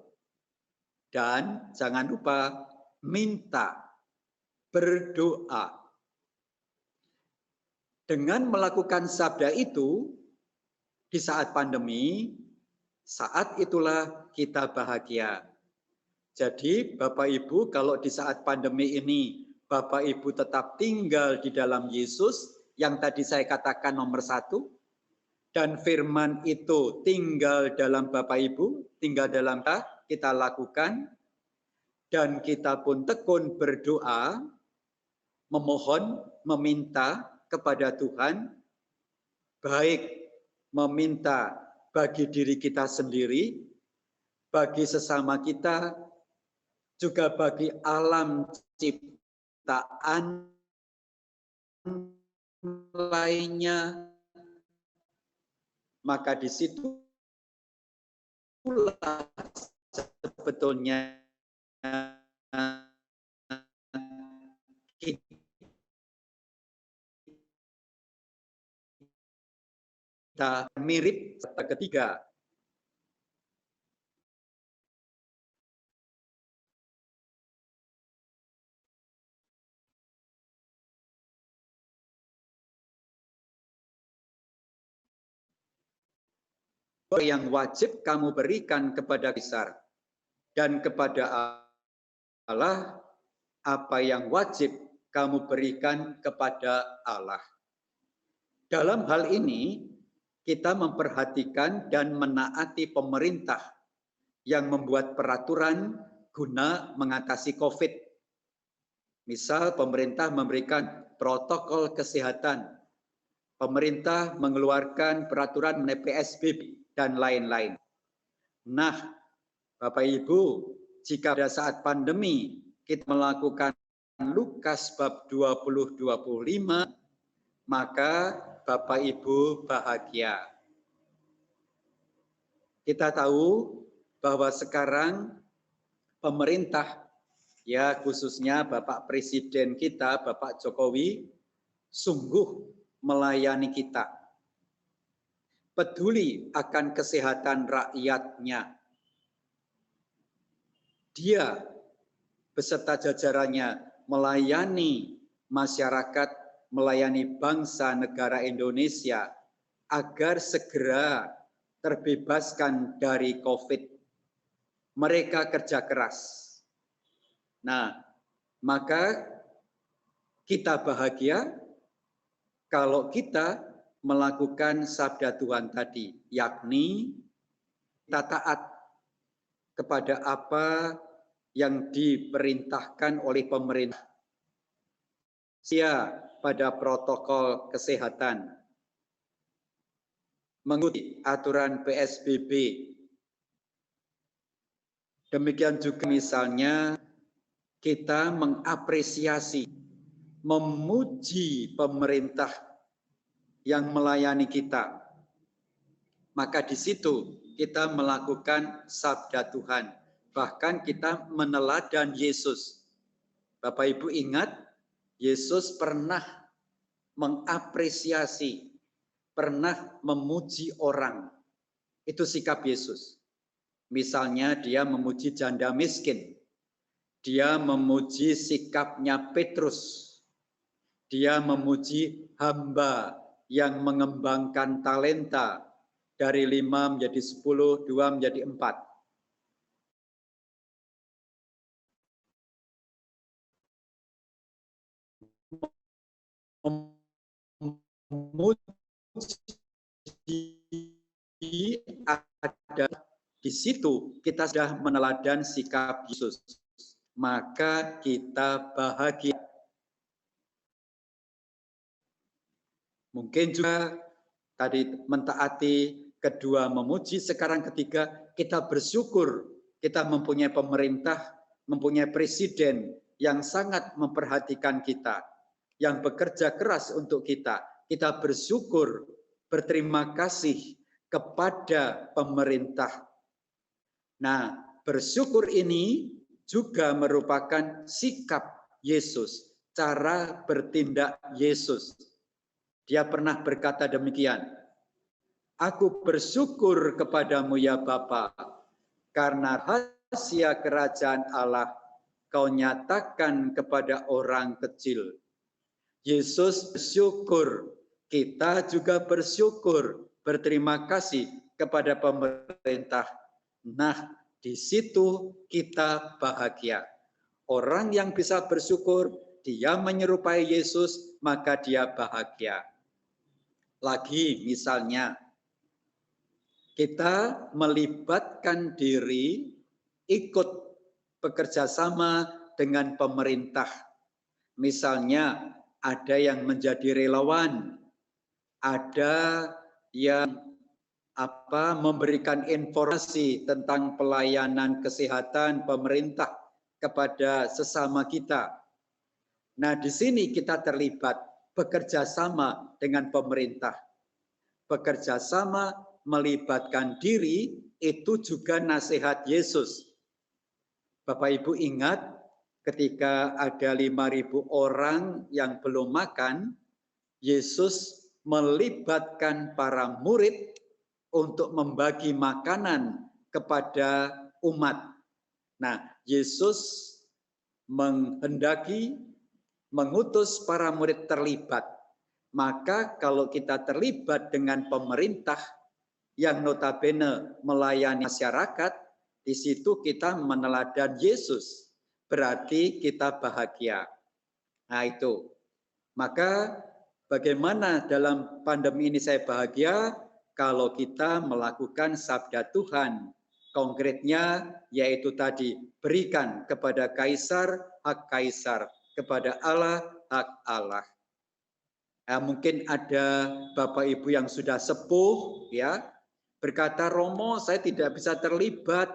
[SPEAKER 3] Dan jangan lupa minta, berdoa. Dengan melakukan sabda itu, di saat pandemi, Saat itulah kita bahagia. Jadi Bapak Ibu, kalau di saat pandemi ini Bapak Ibu tetap tinggal di dalam Yesus, yang tadi saya katakan nomor 1, dan firman itu tinggal dalam Bapak Ibu, tinggal dalam kita lakukan, dan kita pun tekun berdoa, memohon, meminta kepada Tuhan, baik meminta bagi diri kita sendiri, bagi sesama kita, juga bagi alam ciptaan lainnya, maka di situ sebetulnya kita mirip ketiga. Yang wajib kamu berikan kepada besar, dan kepada Allah apa yang wajib kamu berikan kepada Allah. Dalam hal ini kita memperhatikan dan menaati pemerintah yang membuat peraturan guna mengatasi COVID. Misal pemerintah memberikan protokol kesehatan, pemerintah mengeluarkan peraturan mengenai PSBB dan lain-lain. Nah, Bapak Ibu, jika pada saat pandemi kita melakukan Lukas bab 20-25, maka Bapak Ibu bahagia. Kita tahu bahwa sekarang pemerintah, ya khususnya Bapak Presiden kita, Bapak Jokowi, sungguh melayani kita, peduli akan kesehatan rakyatnya. Dia beserta jajarannya melayani masyarakat, melayani bangsa negara Indonesia agar segera terbebaskan dari COVID. Mereka kerja keras. Nah, maka kita bahagia kalau kita melakukan sabda Tuhan tadi, yakni kita taat kepada apa yang diperintahkan oleh pemerintah. Sia pada protokol kesehatan, mengikuti aturan PSBB. Demikian juga misalnya kita mengapresiasi, memuji pemerintah yang melayani kita. Maka di situ kita melakukan sabda Tuhan. Bahkan kita meneladan Yesus. Bapak Ibu ingat, Yesus pernah mengapresiasi, pernah memuji orang. Itu sikap Yesus. Misalnya dia memuji janda miskin. Dia memuji sikapnya Petrus. Dia memuji hamba yang mengembangkan talenta dari 5 menjadi 10, 2 menjadi 4. Ada di situ kita sudah meneladan sikap Yesus, maka kita bahagia. Mungkin juga tadi mentaati, kedua memuji, sekarang ketiga kita bersyukur kita mempunyai pemerintah, mempunyai presiden yang sangat memperhatikan kita, yang bekerja keras untuk kita. Kita bersyukur, berterima kasih kepada pemerintah. Nah, bersyukur ini juga merupakan sikap Yesus, cara bertindak Yesus. Dia pernah berkata demikian, "Aku bersyukur kepadamu ya Bapa, karena rahasia kerajaan Allah kau nyatakan kepada orang kecil." Yesus bersyukur, kita juga bersyukur, berterima kasih kepada pemerintah. Nah, di situ kita bahagia. Orang yang bisa bersyukur, dia menyerupai Yesus, maka dia bahagia. Lagi misalnya, kita melibatkan diri ikut bekerja sama dengan pemerintah. Misalnya ada yang menjadi relawan, ada yang memberikan informasi tentang pelayanan kesehatan pemerintah kepada sesama kita. Nah, di sini kita terlibat bekerja sama dengan pemerintah. Bekerja sama melibatkan diri itu juga nasihat Yesus. Bapak Ibu ingat ketika ada 5.000 orang yang belum makan, Yesus melibatkan para murid untuk membagi makanan kepada umat. Nah, Yesus menghendaki mengutus para murid terlibat. Maka kalau kita terlibat dengan pemerintah yang notabene melayani masyarakat, di situ kita meneladan Yesus. Berarti kita bahagia. Nah itu. Maka bagaimana dalam pandemi ini saya bahagia? Kalau kita melakukan sabda Tuhan, konkretnya yaitu tadi, berikan kepada Kaisar hak Kaisar, kepada Allah hak Allah. Nah, mungkin ada Bapak Ibu yang sudah sepuh, ya, berkata, Romo, saya tidak bisa terlibat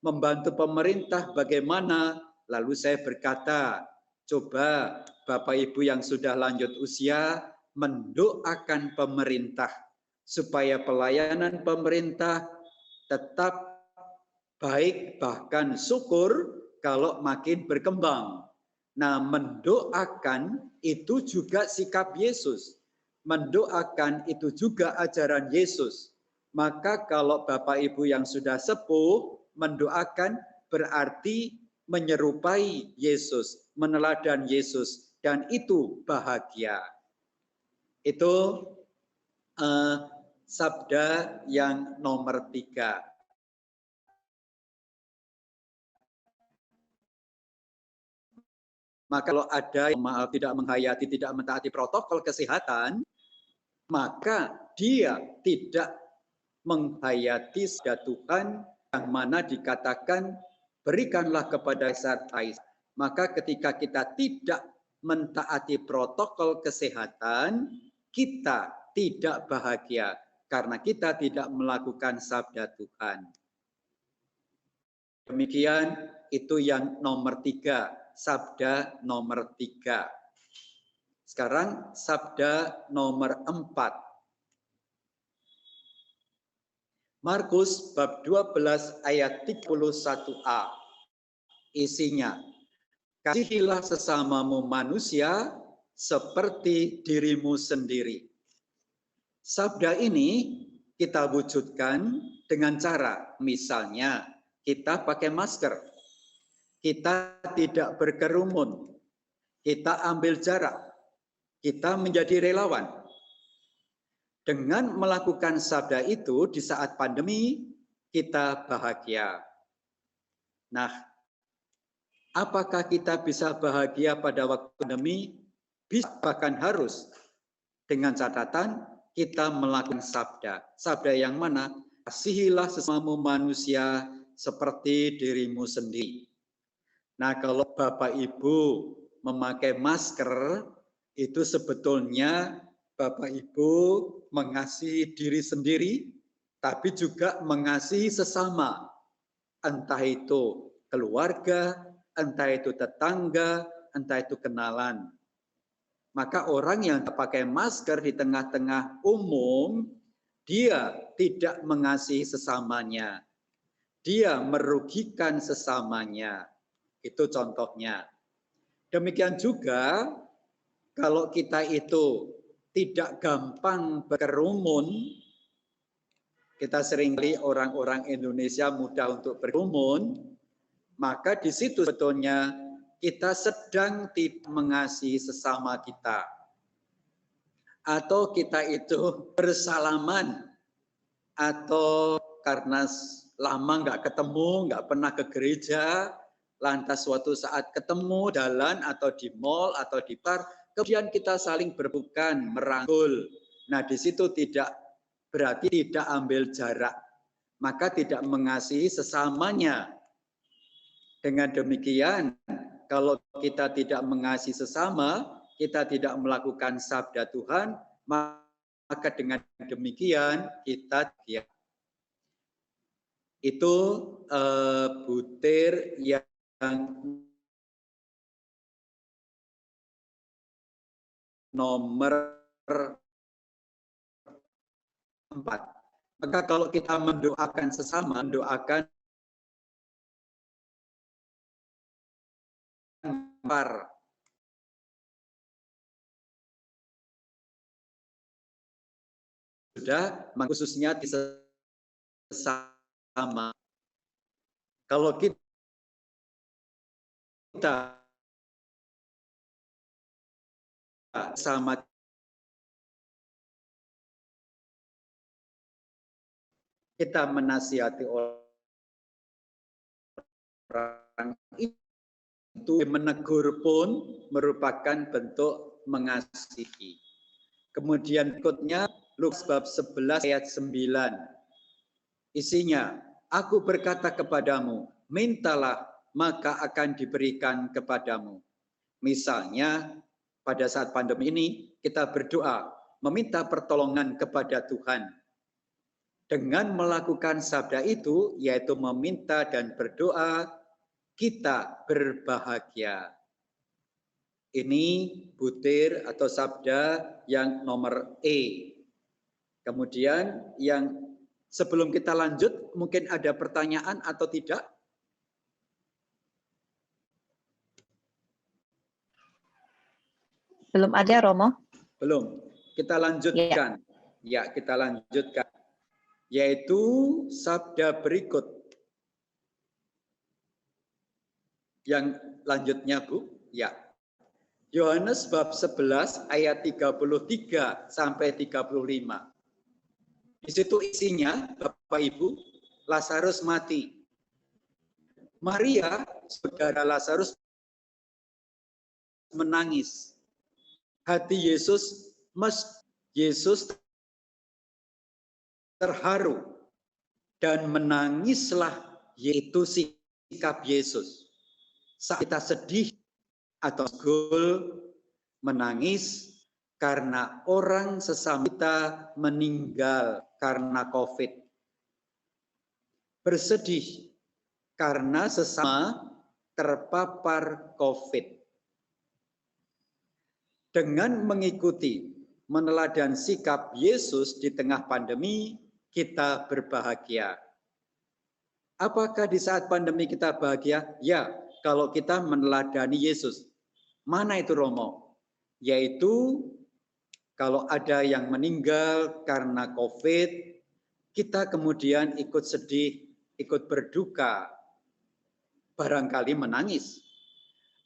[SPEAKER 3] membantu pemerintah, bagaimana? Lalu saya berkata, coba Bapak Ibu yang sudah lanjut usia mendoakan pemerintah, supaya pelayanan pemerintah tetap baik, bahkan syukur kalau makin berkembang. Nah, mendoakan itu juga sikap Yesus. Mendoakan itu juga ajaran Yesus. Maka kalau Bapak Ibu yang sudah sepuh mendoakan berarti menyerupai Yesus, meneladan Yesus, dan itu bahagia. Itu sabda yang nomor 3. Maka kalau ada yang tidak menghayati, tidak mentaati protokol kesehatan, maka dia tidak menghayati sabda Tuhan yang mana dikatakan berikanlah kepada Kaisar. Maka ketika kita tidak mentaati protokol kesehatan, kita tidak bahagia karena kita tidak melakukan sabda Tuhan. Demikian itu yang nomor 3, sabda nomor 3. Sekarang sabda nomor 4. Markus bab 12 ayat 31a. Isinya, kasihilah sesamamu manusia seperti dirimu sendiri. Sabda ini kita wujudkan dengan cara, misalnya kita pakai masker, kita tidak berkerumun, kita ambil jarak, kita menjadi relawan. Dengan melakukan sabda itu di saat pandemi, kita bahagia. Nah, apakah kita bisa bahagia pada waktu pandemi? Bisa, bahkan harus. Dengan catatan, kita melakukan sabda. Sabda yang mana? Kasihilah sesamamu manusia seperti dirimu sendiri. Nah, kalau Bapak Ibu memakai masker, itu sebetulnya Bapak Ibu mengasihi diri sendiri, tapi juga mengasihi sesama. Entah itu keluarga, entah itu tetangga, entah itu kenalan. Maka orang yang pakai masker di tengah-tengah umum, dia tidak mengasihi sesamanya. Dia merugikan sesamanya. Itu contohnya. Demikian juga kalau kita itu tidak gampang berkerumun, kita seringkali orang-orang Indonesia mudah untuk berkerumun, maka di situ sebetulnya kita sedang tidak mengasihi sesama kita. Atau kita itu bersalaman atau karena lama nggak ketemu, nggak pernah ke gereja, lantas suatu saat ketemu jalan atau di mall atau di bar, kemudian kita saling berpelukan, merangkul. Nah, di situ tidak berarti tidak ambil jarak, maka tidak mengasihi sesamanya. Dengan demikian, kalau kita tidak mengasihi sesama, kita tidak melakukan sabda Tuhan, maka dengan demikian kita itu butir yang nomor 4. Maka kalau kita mendoakan sesama, mendoakan sudah khususnya di sesama. Kalau kita sama kita menasihati orang itu, menegur pun merupakan bentuk mengasihi. Kemudian berikutnya Lukas bab 11 ayat 9. Isinya, aku berkata kepadamu, mintalah maka akan diberikan kepadamu. Misalnya pada saat pandemi ini kita berdoa, meminta pertolongan kepada Tuhan. Dengan melakukan sabda itu, yaitu meminta dan berdoa, kita berbahagia. Ini butir atau sabda yang nomor E. Kemudian yang sebelum kita lanjut, mungkin ada pertanyaan atau tidak?
[SPEAKER 2] Belum ada, Romo?
[SPEAKER 3] Belum. Kita lanjutkan. Ya, kita lanjutkan. Yaitu sabda berikut. Yang lanjutnya, Bu. Ya. Yohanes bab 11 ayat 33 sampai 35. Di situ isinya, Bapak Ibu, Lazarus mati. Maria, saudara Lazarus, menangis. Hati Yesus terharu dan menangislah, yaitu sikap Yesus. Saat kita sedih atau gol, menangis karena orang sesama kita meninggal karena COVID. Bersedih karena sesama terpapar COVID. Dengan mengikuti meneladani sikap Yesus di tengah pandemi, kita berbahagia. Apakah di saat pandemi kita bahagia? Ya, kalau kita meneladani Yesus. Mana itu, Romo? Yaitu kalau ada yang meninggal karena COVID, kita kemudian ikut sedih, ikut berduka, barangkali menangis.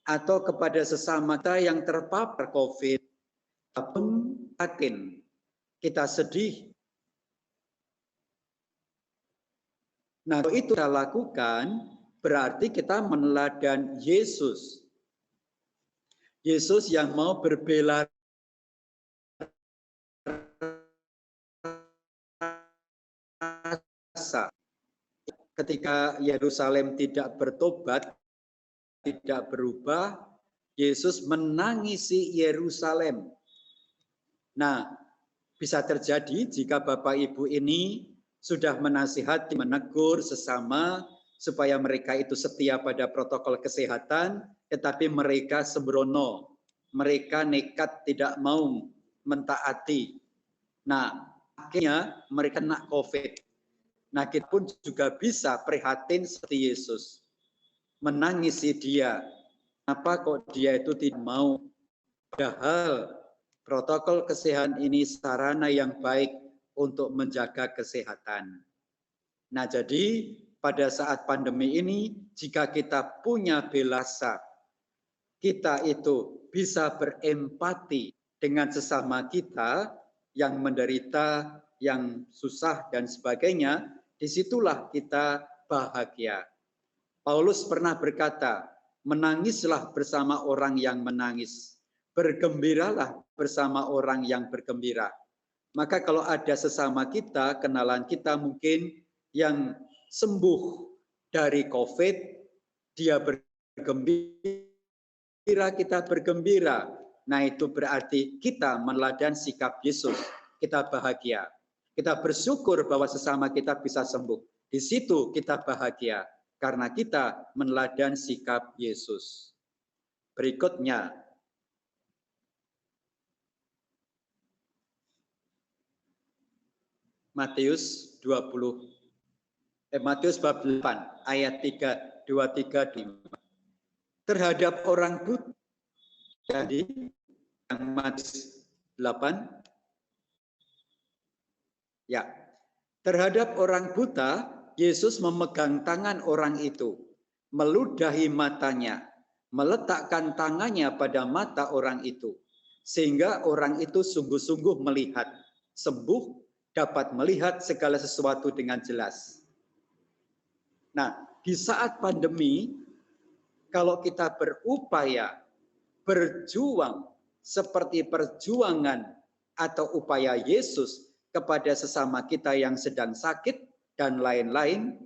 [SPEAKER 3] Atau kepada sesama kita yang terpapar COVID, pun yakin kita sedih. Nah, kalau itu kita lakukan, berarti kita meneladani Yesus. Yesus yang mau berbela rasa. Ketika Yerusalem tidak bertobat, tidak berubah, Yesus menangisi Yerusalem. Nah, bisa terjadi jika Bapak Ibu ini sudah menasihati, menegur sesama supaya mereka itu setia pada protokol kesehatan, tetapi mereka sembrono, mereka nekat tidak mau mentaati. Nah, akhirnya mereka kena COVID. Nah, kita pun juga bisa prihatin seperti Yesus. Menangisi dia. Kenapa kok dia itu tidak mau? Padahal protokol kesehatan ini sarana yang baik untuk menjaga kesehatan. Nah, jadi pada saat pandemi ini, jika kita punya belasa, kita itu bisa berempati dengan sesama kita yang menderita, yang susah dan sebagainya, disitulah kita bahagia. Paulus pernah berkata, menangislah bersama orang yang menangis, bergembiralah bersama orang yang bergembira. Maka kalau ada sesama kita, kenalan kita mungkin yang sembuh dari COVID, dia bergembira, kita bergembira. Nah itu berarti kita meneladani sikap Yesus, kita bahagia. Kita bersyukur bahwa sesama kita bisa sembuh. Di situ kita bahagia karena kita meneladani sikap Yesus. Berikutnya, Matius 28 ayat 3, 23, 5. Terhadap orang buta, jadi yang Matius 8, ya, terhadap orang buta, Yesus memegang tangan orang itu, meludahi matanya, meletakkan tangannya pada mata orang itu, sehingga orang itu sungguh-sungguh melihat, sembuh, dapat melihat segala sesuatu dengan jelas. Nah, di saat pandemi, kalau kita berupaya, berjuang seperti perjuangan atau upaya Yesus kepada sesama kita yang sedang sakit dan lain-lain,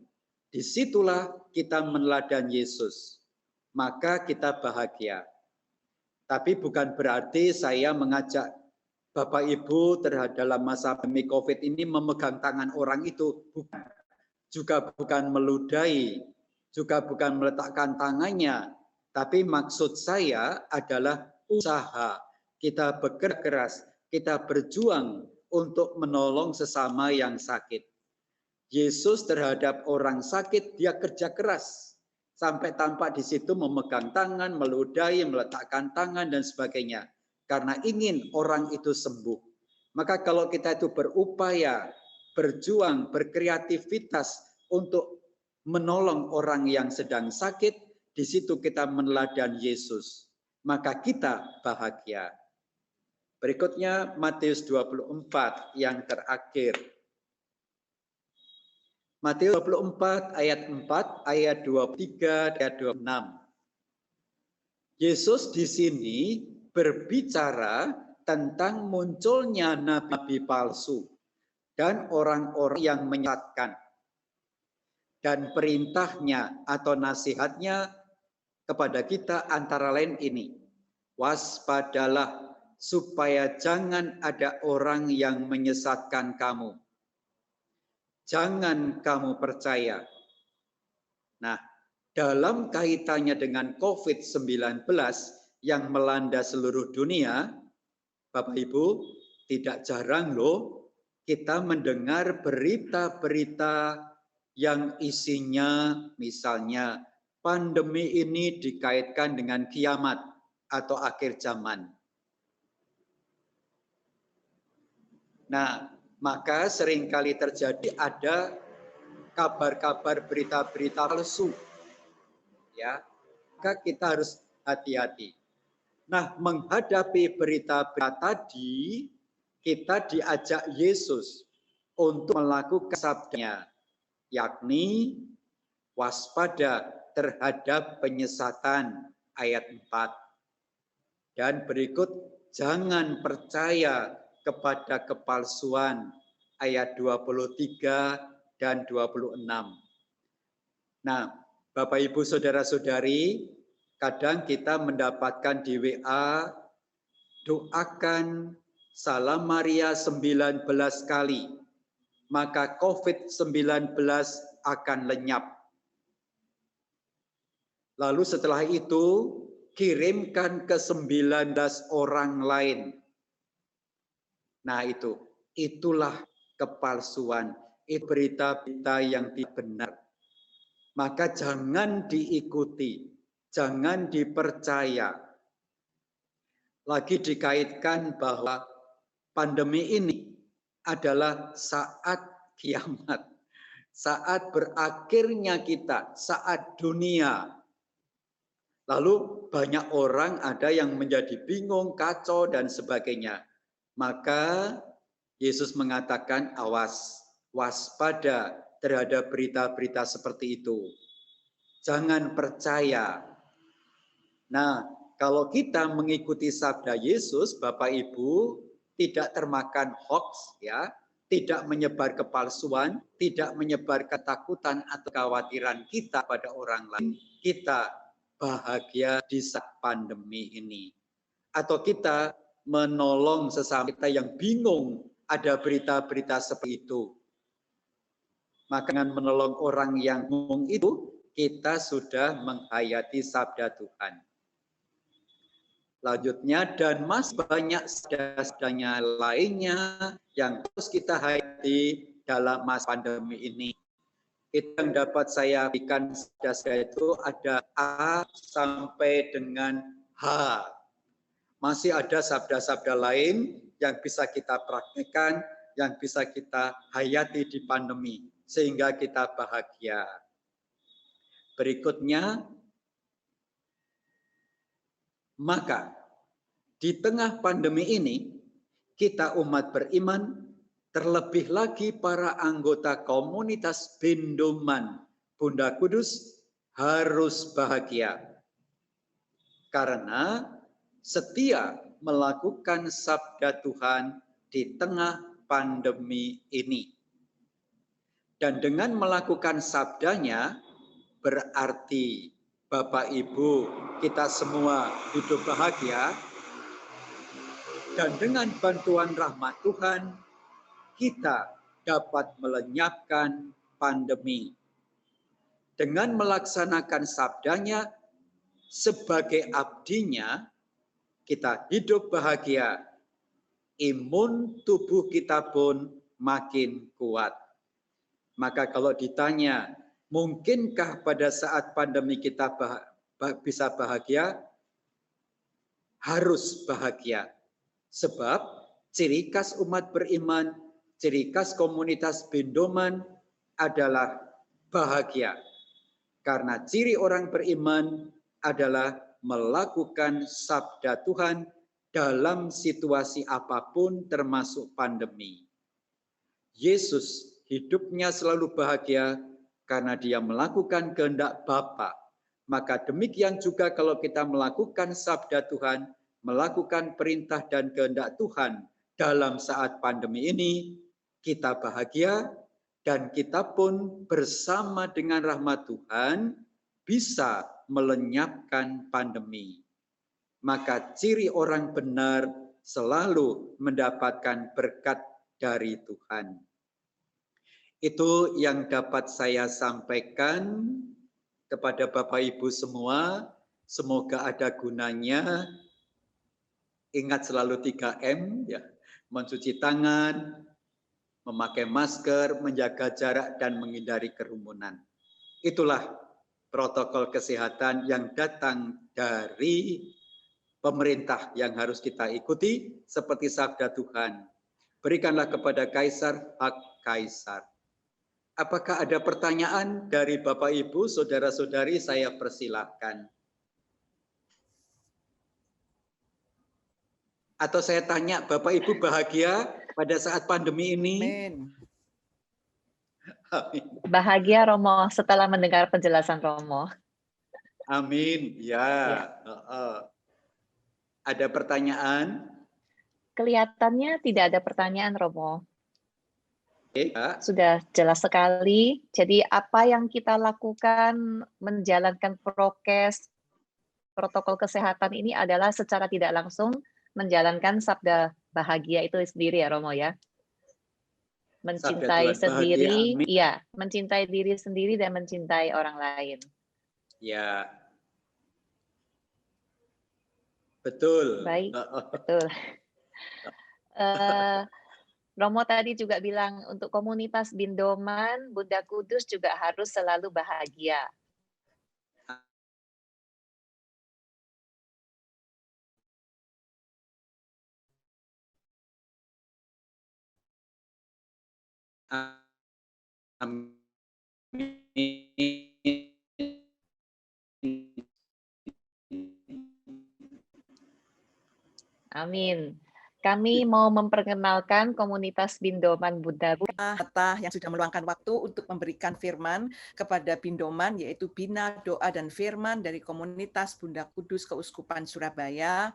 [SPEAKER 3] disitulah kita meneladani Yesus. Maka kita bahagia. Tapi bukan berarti saya mengajak Bapak Ibu dalam masa pandemi COVID ini memegang tangan orang itu. Bukan. Juga bukan meludahi, juga bukan meletakkan tangannya. Tapi maksud saya adalah usaha. Kita bekerja keras, kita berjuang untuk menolong sesama yang sakit. Yesus terhadap orang sakit, dia kerja keras. Sampai tampak di situ memegang tangan, meludahi, meletakkan tangan, dan sebagainya. Karena ingin orang itu sembuh. Maka kalau kita itu berupaya, berjuang, berkreativitas untuk menolong orang yang sedang sakit, di situ kita meneladani Yesus. Maka kita bahagia. Berikutnya Matius 24 yang terakhir. Matius 24 ayat 4, ayat 23, ayat 26. Yesus di sini berbicara tentang munculnya nabi palsu dan orang-orang yang menyesatkan. Dan perintahnya atau nasihatnya kepada kita antara lain ini. Waspadalah supaya jangan ada orang yang menyesatkan kamu. Jangan kamu percaya. Nah, dalam kaitannya dengan COVID-19 yang melanda seluruh dunia, Bapak Ibu, tidak jarang loh kita mendengar berita-berita yang isinya misalnya pandemi ini dikaitkan dengan kiamat atau akhir zaman. Nah, maka seringkali terjadi ada kabar-kabar berita-berita palsu. Ya, maka kita harus hati-hati. Nah, menghadapi berita-berita tadi, kita diajak Yesus untuk melakukan sabdanya, yakni waspada terhadap penyesatan ayat 4. Dan berikut, jangan percaya kepada kepalsuan ayat 23 dan 26. Nah, Bapak Ibu Saudara-saudari, kadang kita mendapatkan di WA, doakan Salam Maria 19 kali, maka COVID-19 akan lenyap. Lalu setelah itu, kirimkan ke 19 orang lain. Nah itulah kepalsuan, itu berita-berita yang tidak benar. Maka jangan diikuti, jangan dipercaya. Lagi dikaitkan bahwa pandemi ini adalah saat kiamat, saat berakhirnya kita, saat dunia. Lalu banyak orang ada yang menjadi bingung, kacau, dan sebagainya. Maka Yesus mengatakan, awas, waspada terhadap berita-berita seperti itu. Jangan percaya. Nah, kalau kita mengikuti sabda Yesus, Bapak Ibu, tidak termakan hoax, ya, tidak menyebar kepalsuan, tidak menyebar ketakutan atau kekhawatiran kita pada orang lain, kita bahagia di saat pandemi ini. Atau kita menolong sesama kita yang bingung ada berita-berita seperti itu. Maka dengan menolong orang yang bingung itu, kita sudah menghayati sabda Tuhan. Selanjutnya, dan masih banyak sabda-sabdanya lainnya yang harus kita hayati dalam masa pandemi ini. Itu yang dapat saya berikan sabda itu ada A sampai dengan H. Masih ada sabda-sabda lain yang bisa kita praktekkan, yang bisa kita hayati di pandemi, sehingga kita bahagia. Berikutnya, maka di tengah pandemi ini, kita umat beriman, terlebih lagi para anggota komunitas Bindoman Bunda Kudus harus bahagia. Karena setia melakukan sabda Tuhan di tengah pandemi ini. Dan dengan melakukan sabdanya, berarti Bapak Ibu kita semua hidup bahagia, dan dengan bantuan rahmat Tuhan kita dapat melenyapkan pandemi. Dengan melaksanakan sabdanya sebagai abdinya, kita hidup bahagia, imun tubuh kita pun makin kuat. Maka kalau ditanya, mungkinkah pada saat pandemi kita bisa bahagia? Harus bahagia. Sebab ciri khas umat beriman, ciri khas komunitas Bindoman adalah bahagia. Karena ciri orang beriman adalah melakukan sabda Tuhan dalam situasi apapun termasuk pandemi. Yesus hidupnya selalu bahagia karena dia melakukan kehendak Bapa. Maka demikian juga kalau kita melakukan sabda Tuhan, melakukan perintah dan kehendak Tuhan dalam saat pandemi ini, kita bahagia dan kita pun bersama dengan rahmat Tuhan bisa melenyapkan pandemi. Maka ciri orang benar selalu mendapatkan berkat dari Tuhan. Itu yang dapat saya sampaikan kepada Bapak Ibu semua. Semoga ada gunanya. Ingat selalu 3M, ya, mencuci tangan, memakai masker, menjaga jarak, dan menghindari kerumunan. Itulah protokol kesehatan yang datang dari pemerintah yang harus kita ikuti seperti sabda Tuhan. Berikanlah kepada Kaisar hak Kaisar. Apakah ada pertanyaan dari Bapak Ibu, saudara-saudari? Saya persilahkan. Atau saya tanya, Bapak Ibu bahagia pada saat pandemi ini?
[SPEAKER 2] Amin. Bahagia Romo setelah mendengar penjelasan Romo.
[SPEAKER 3] Amin. Ya. Ada pertanyaan?
[SPEAKER 2] Kelihatannya tidak ada pertanyaan, Romo.
[SPEAKER 3] Ya.
[SPEAKER 2] Sudah jelas sekali. Jadi apa yang kita lakukan menjalankan prokes, protokol kesehatan ini adalah secara tidak langsung menjalankan sabda bahagia itu sendiri ya Romo ya. Mencintai sendiri, iya, mencintai diri sendiri dan mencintai orang lain.
[SPEAKER 3] Ya. Betul.
[SPEAKER 2] Baik, betul. Romo tadi juga bilang untuk komunitas Bindoman, Bunda Kudus juga harus selalu bahagia. Amin. Kami mau memperkenalkan komunitas Bindoman Bunda
[SPEAKER 4] Hatta yang sudah meluangkan waktu untuk memberikan firman kepada Bindoman, yaitu Bina, Doa, dan Firman dari komunitas Bunda Kudus Keuskupan Surabaya.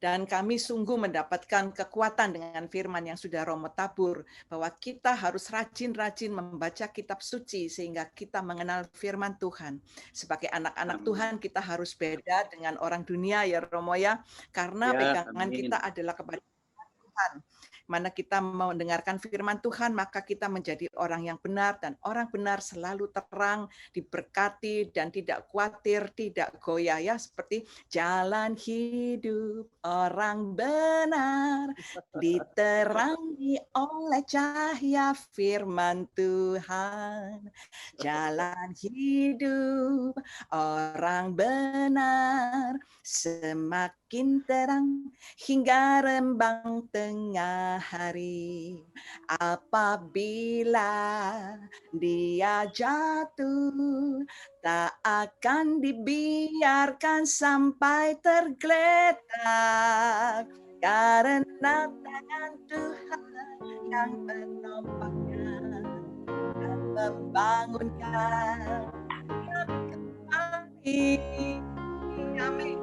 [SPEAKER 4] Dan kami sungguh mendapatkan kekuatan dengan firman yang sudah Romo tabur, bahwa kita harus rajin-rajin membaca kitab suci sehingga kita mengenal firman Tuhan. Sebagai anak-anak Tuhan kita harus beda dengan orang dunia ya Romo ya, karena pegangan kita adalah kepada Tuhan. Mana kita mau mendengarkan firman Tuhan, maka kita menjadi orang yang benar, dan orang benar selalu terang, diberkati, dan tidak khawatir, tidak goyah ya, seperti jalan hidup orang benar diterangi oleh cahaya firman Tuhan. Jalan hidup orang benar semakin terang hingga rembang tengah hari. Apabila dia jatuh, tak akan dibiarkan sampai tergeletak, karena tangan Tuhan yang menopangnya dan membangunkan kembali. Amin.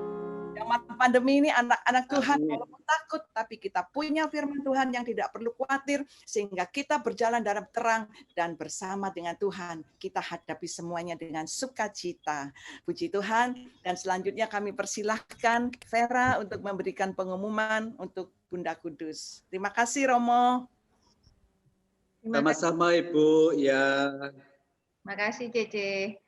[SPEAKER 4] Zaman pandemi ini anak-anak Tuhan walaupun takut, tapi kita punya firman Tuhan yang tidak perlu khawatir, sehingga kita berjalan dalam terang dan bersama dengan Tuhan. Kita hadapi semuanya dengan sukacita. Puji Tuhan. Dan selanjutnya kami persilahkan Vera untuk memberikan pengumuman untuk Bunda Kudus. Terima kasih Romo.
[SPEAKER 3] Sama-sama Ibu ya.
[SPEAKER 5] Terima kasih Cece.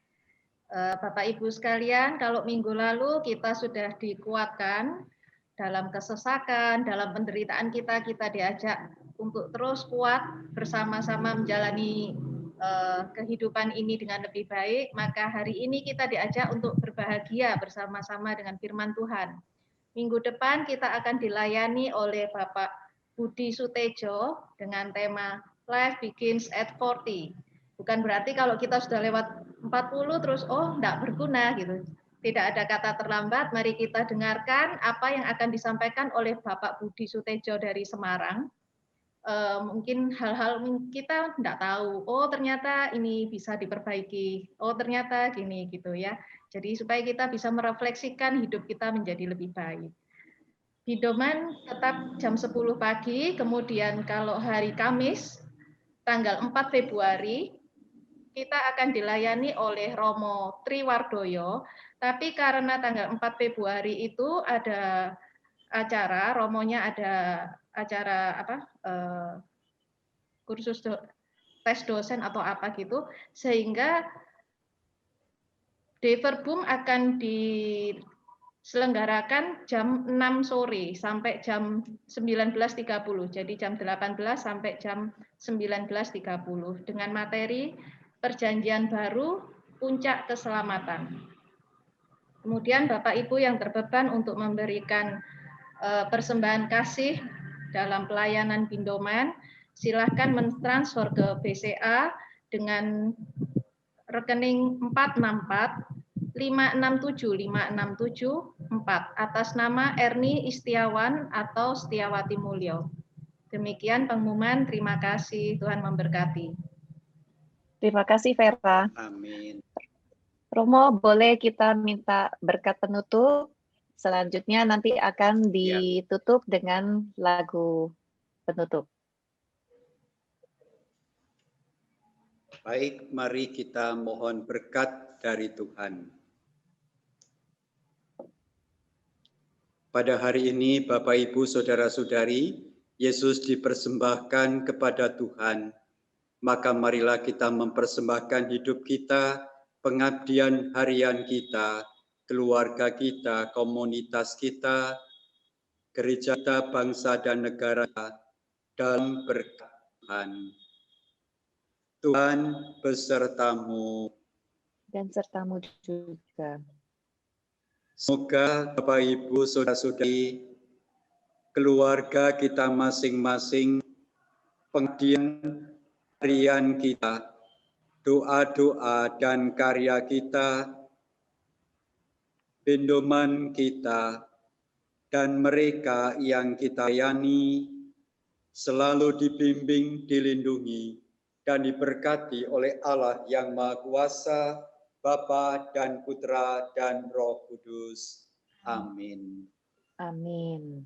[SPEAKER 5] Bapak Ibu sekalian, kalau minggu lalu kita sudah dikuatkan dalam kesesakan, dalam penderitaan kita diajak untuk terus kuat bersama-sama menjalani kehidupan ini dengan lebih baik, maka hari ini kita diajak untuk berbahagia bersama-sama dengan firman Tuhan. Minggu depan kita akan dilayani oleh Bapak Budi Sutejo dengan tema Life Begins at 40. Bukan berarti kalau kita sudah lewat 40 terus enggak berguna gitu. Tidak ada kata terlambat, mari kita dengarkan apa yang akan disampaikan oleh Bapak Budi Sutejo dari Semarang. Mungkin hal-hal kita enggak tahu, ternyata ini bisa diperbaiki, ternyata gini gitu ya. Jadi supaya kita bisa merefleksikan hidup kita menjadi lebih baik. Bindoman tetap jam 10 pagi, kemudian kalau hari Kamis tanggal 4 Februari kita akan dilayani oleh Romo Triwardoyo, tapi karena tanggal 4 Februari itu ada acara, Romonya ada acara kursus tes dosen atau apa gitu, sehingga Deverbum akan diselenggarakan jam 6 sore sampai jam 19.30, jadi jam 18 sampai jam 19.30 dengan materi perjanjian baru, puncak keselamatan. Kemudian Bapak Ibu yang terbeban untuk memberikan persembahan kasih dalam pelayanan Bindoman, silahkan mentransfer ke BCA dengan rekening 464 567 567 4 atas nama Erni Istiawan atau Setiawati Mulyo. Demikian pengumuman, terima kasih, Tuhan memberkati.
[SPEAKER 2] Terima kasih Vera.
[SPEAKER 3] Amin.
[SPEAKER 2] Romo, boleh kita minta berkat penutup? Selanjutnya nanti akan ditutup dengan lagu penutup.
[SPEAKER 3] Baik, mari kita mohon berkat dari Tuhan. Pada hari ini, Bapak, Ibu, Saudara-saudari, Yesus dipersembahkan kepada Tuhan. Maka marilah kita mempersembahkan hidup kita, pengabdian harian kita, keluarga kita, komunitas kita, gereja kita, bangsa dan negara dalam berkat Tuhan. Tuhan besertamu.
[SPEAKER 2] Dan sertamu juga.
[SPEAKER 3] Semoga Bapak, Ibu, Saudara-saudari, keluarga kita masing-masing, pengabdian harian kita, doa-doa dan karya kita, Bindoman kita, dan mereka yang kita layani selalu dibimbing, dilindungi, dan diberkati oleh Allah yang Maha Kuasa, Bapa dan Putra dan Roh Kudus. Amin.
[SPEAKER 2] Amin.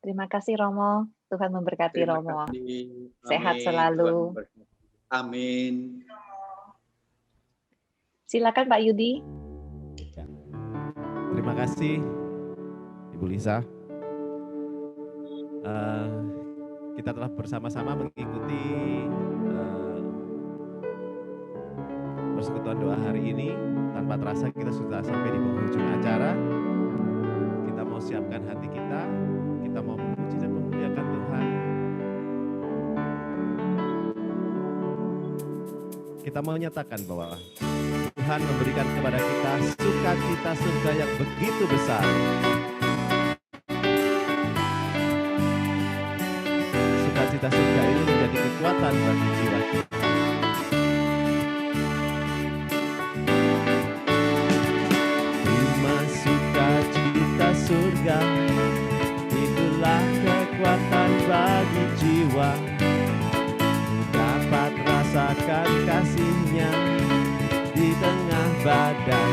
[SPEAKER 2] Terima kasih Romo. Tuhan memberkati
[SPEAKER 3] Terima
[SPEAKER 2] Romo.
[SPEAKER 3] kasih.
[SPEAKER 2] Sehat
[SPEAKER 3] Amin.
[SPEAKER 2] selalu.
[SPEAKER 3] Tuhan memberkati. Amin.
[SPEAKER 2] Silakan Pak Yudi.
[SPEAKER 1] Terima kasih Ibu Lisa. Kita telah bersama-sama mengikuti persekutuan doa hari ini. Tanpa terasa kita sudah sampai di penghujung acara. Kita mau siapkan hati kita mau memuji dan memuliakan Tuhan. Kita mau nyatakan bahwa Tuhan memberikan kepada kita sukacita surga yang begitu besar. Sukacita surga ini menjadi kekuatan bagi jiwa kita. Terima sukacita surga, itulah kekuatan bagi jiwa. Dapat rasakan kasih-Nya di tengah badai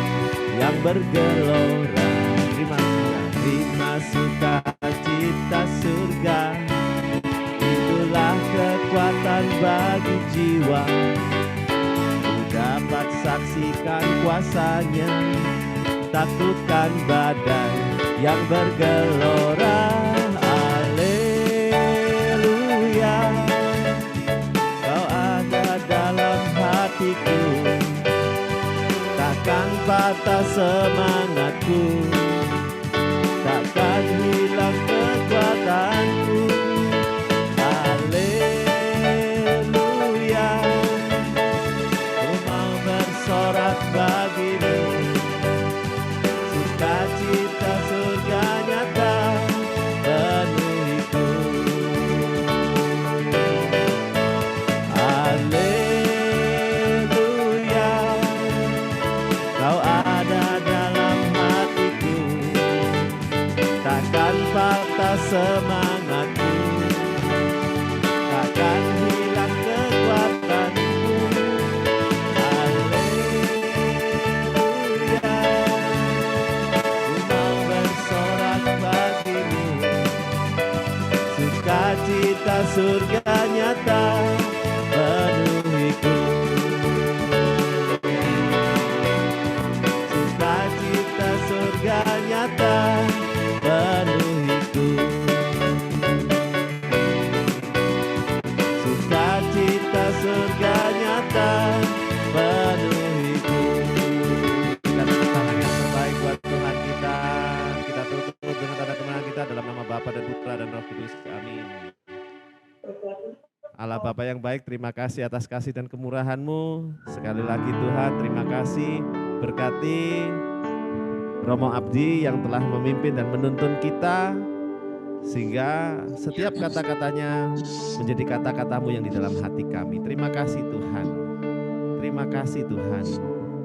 [SPEAKER 1] yang bergelora. Terima sukacita surga, itulah kekuatan bagi jiwa. Dapat saksikan kuasa-Nya, taklukkan badai yang bergelora. Haleluya, Kau ada dalam hatiku, takkan patah semangatku, takkan hilang kekuatanku. Haleluya, ku mau bersorak bagimu, sukacita surga nyata penuhiku. Haleluya, Kau ada dalam hatiku, takkan patah semangatku, takkan hilang kekuatanku. Haleluya, ku mau bersorak bagimu, sukacita surga nyata penuhiku. Sukacita surga nyata penuhiku. Sukacita surga nyata penuhiku. Kita tepuk tangan yang terbaik buat Tuhan kita. Kita tutup dengan tanda kemenangan kita dalam nama Bapa dan Putra dan Roh Kudus. Amin. Allah Bapa yang baik, terima kasih atas kasih dan kemurahan-Mu. Sekali lagi Tuhan, terima kasih. Berkati Romo Abdi yang telah memimpin dan menuntun kita, sehingga setiap kata-katanya menjadi kata-kata-Mu yang di dalam hati kami. Terima kasih Tuhan. Terima kasih Tuhan.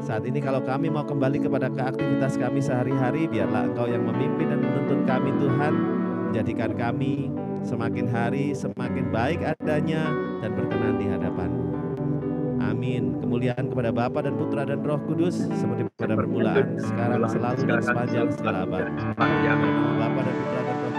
[SPEAKER 1] Saat ini kalau kami mau kembali kepada aktivitas kami sehari-hari, biarlah Engkau yang memimpin dan menuntun kami Tuhan. Menjadikan kami semakin hari semakin baik adanya dan berkenan di hadapan-Mu. Amin. Kemuliaan kepada Bapa dan Putra dan Roh Kudus seperti pada permulaan, sekarang, selalu dan sepanjang segala abad. Dalam nama Bapa dan Putra dan Roh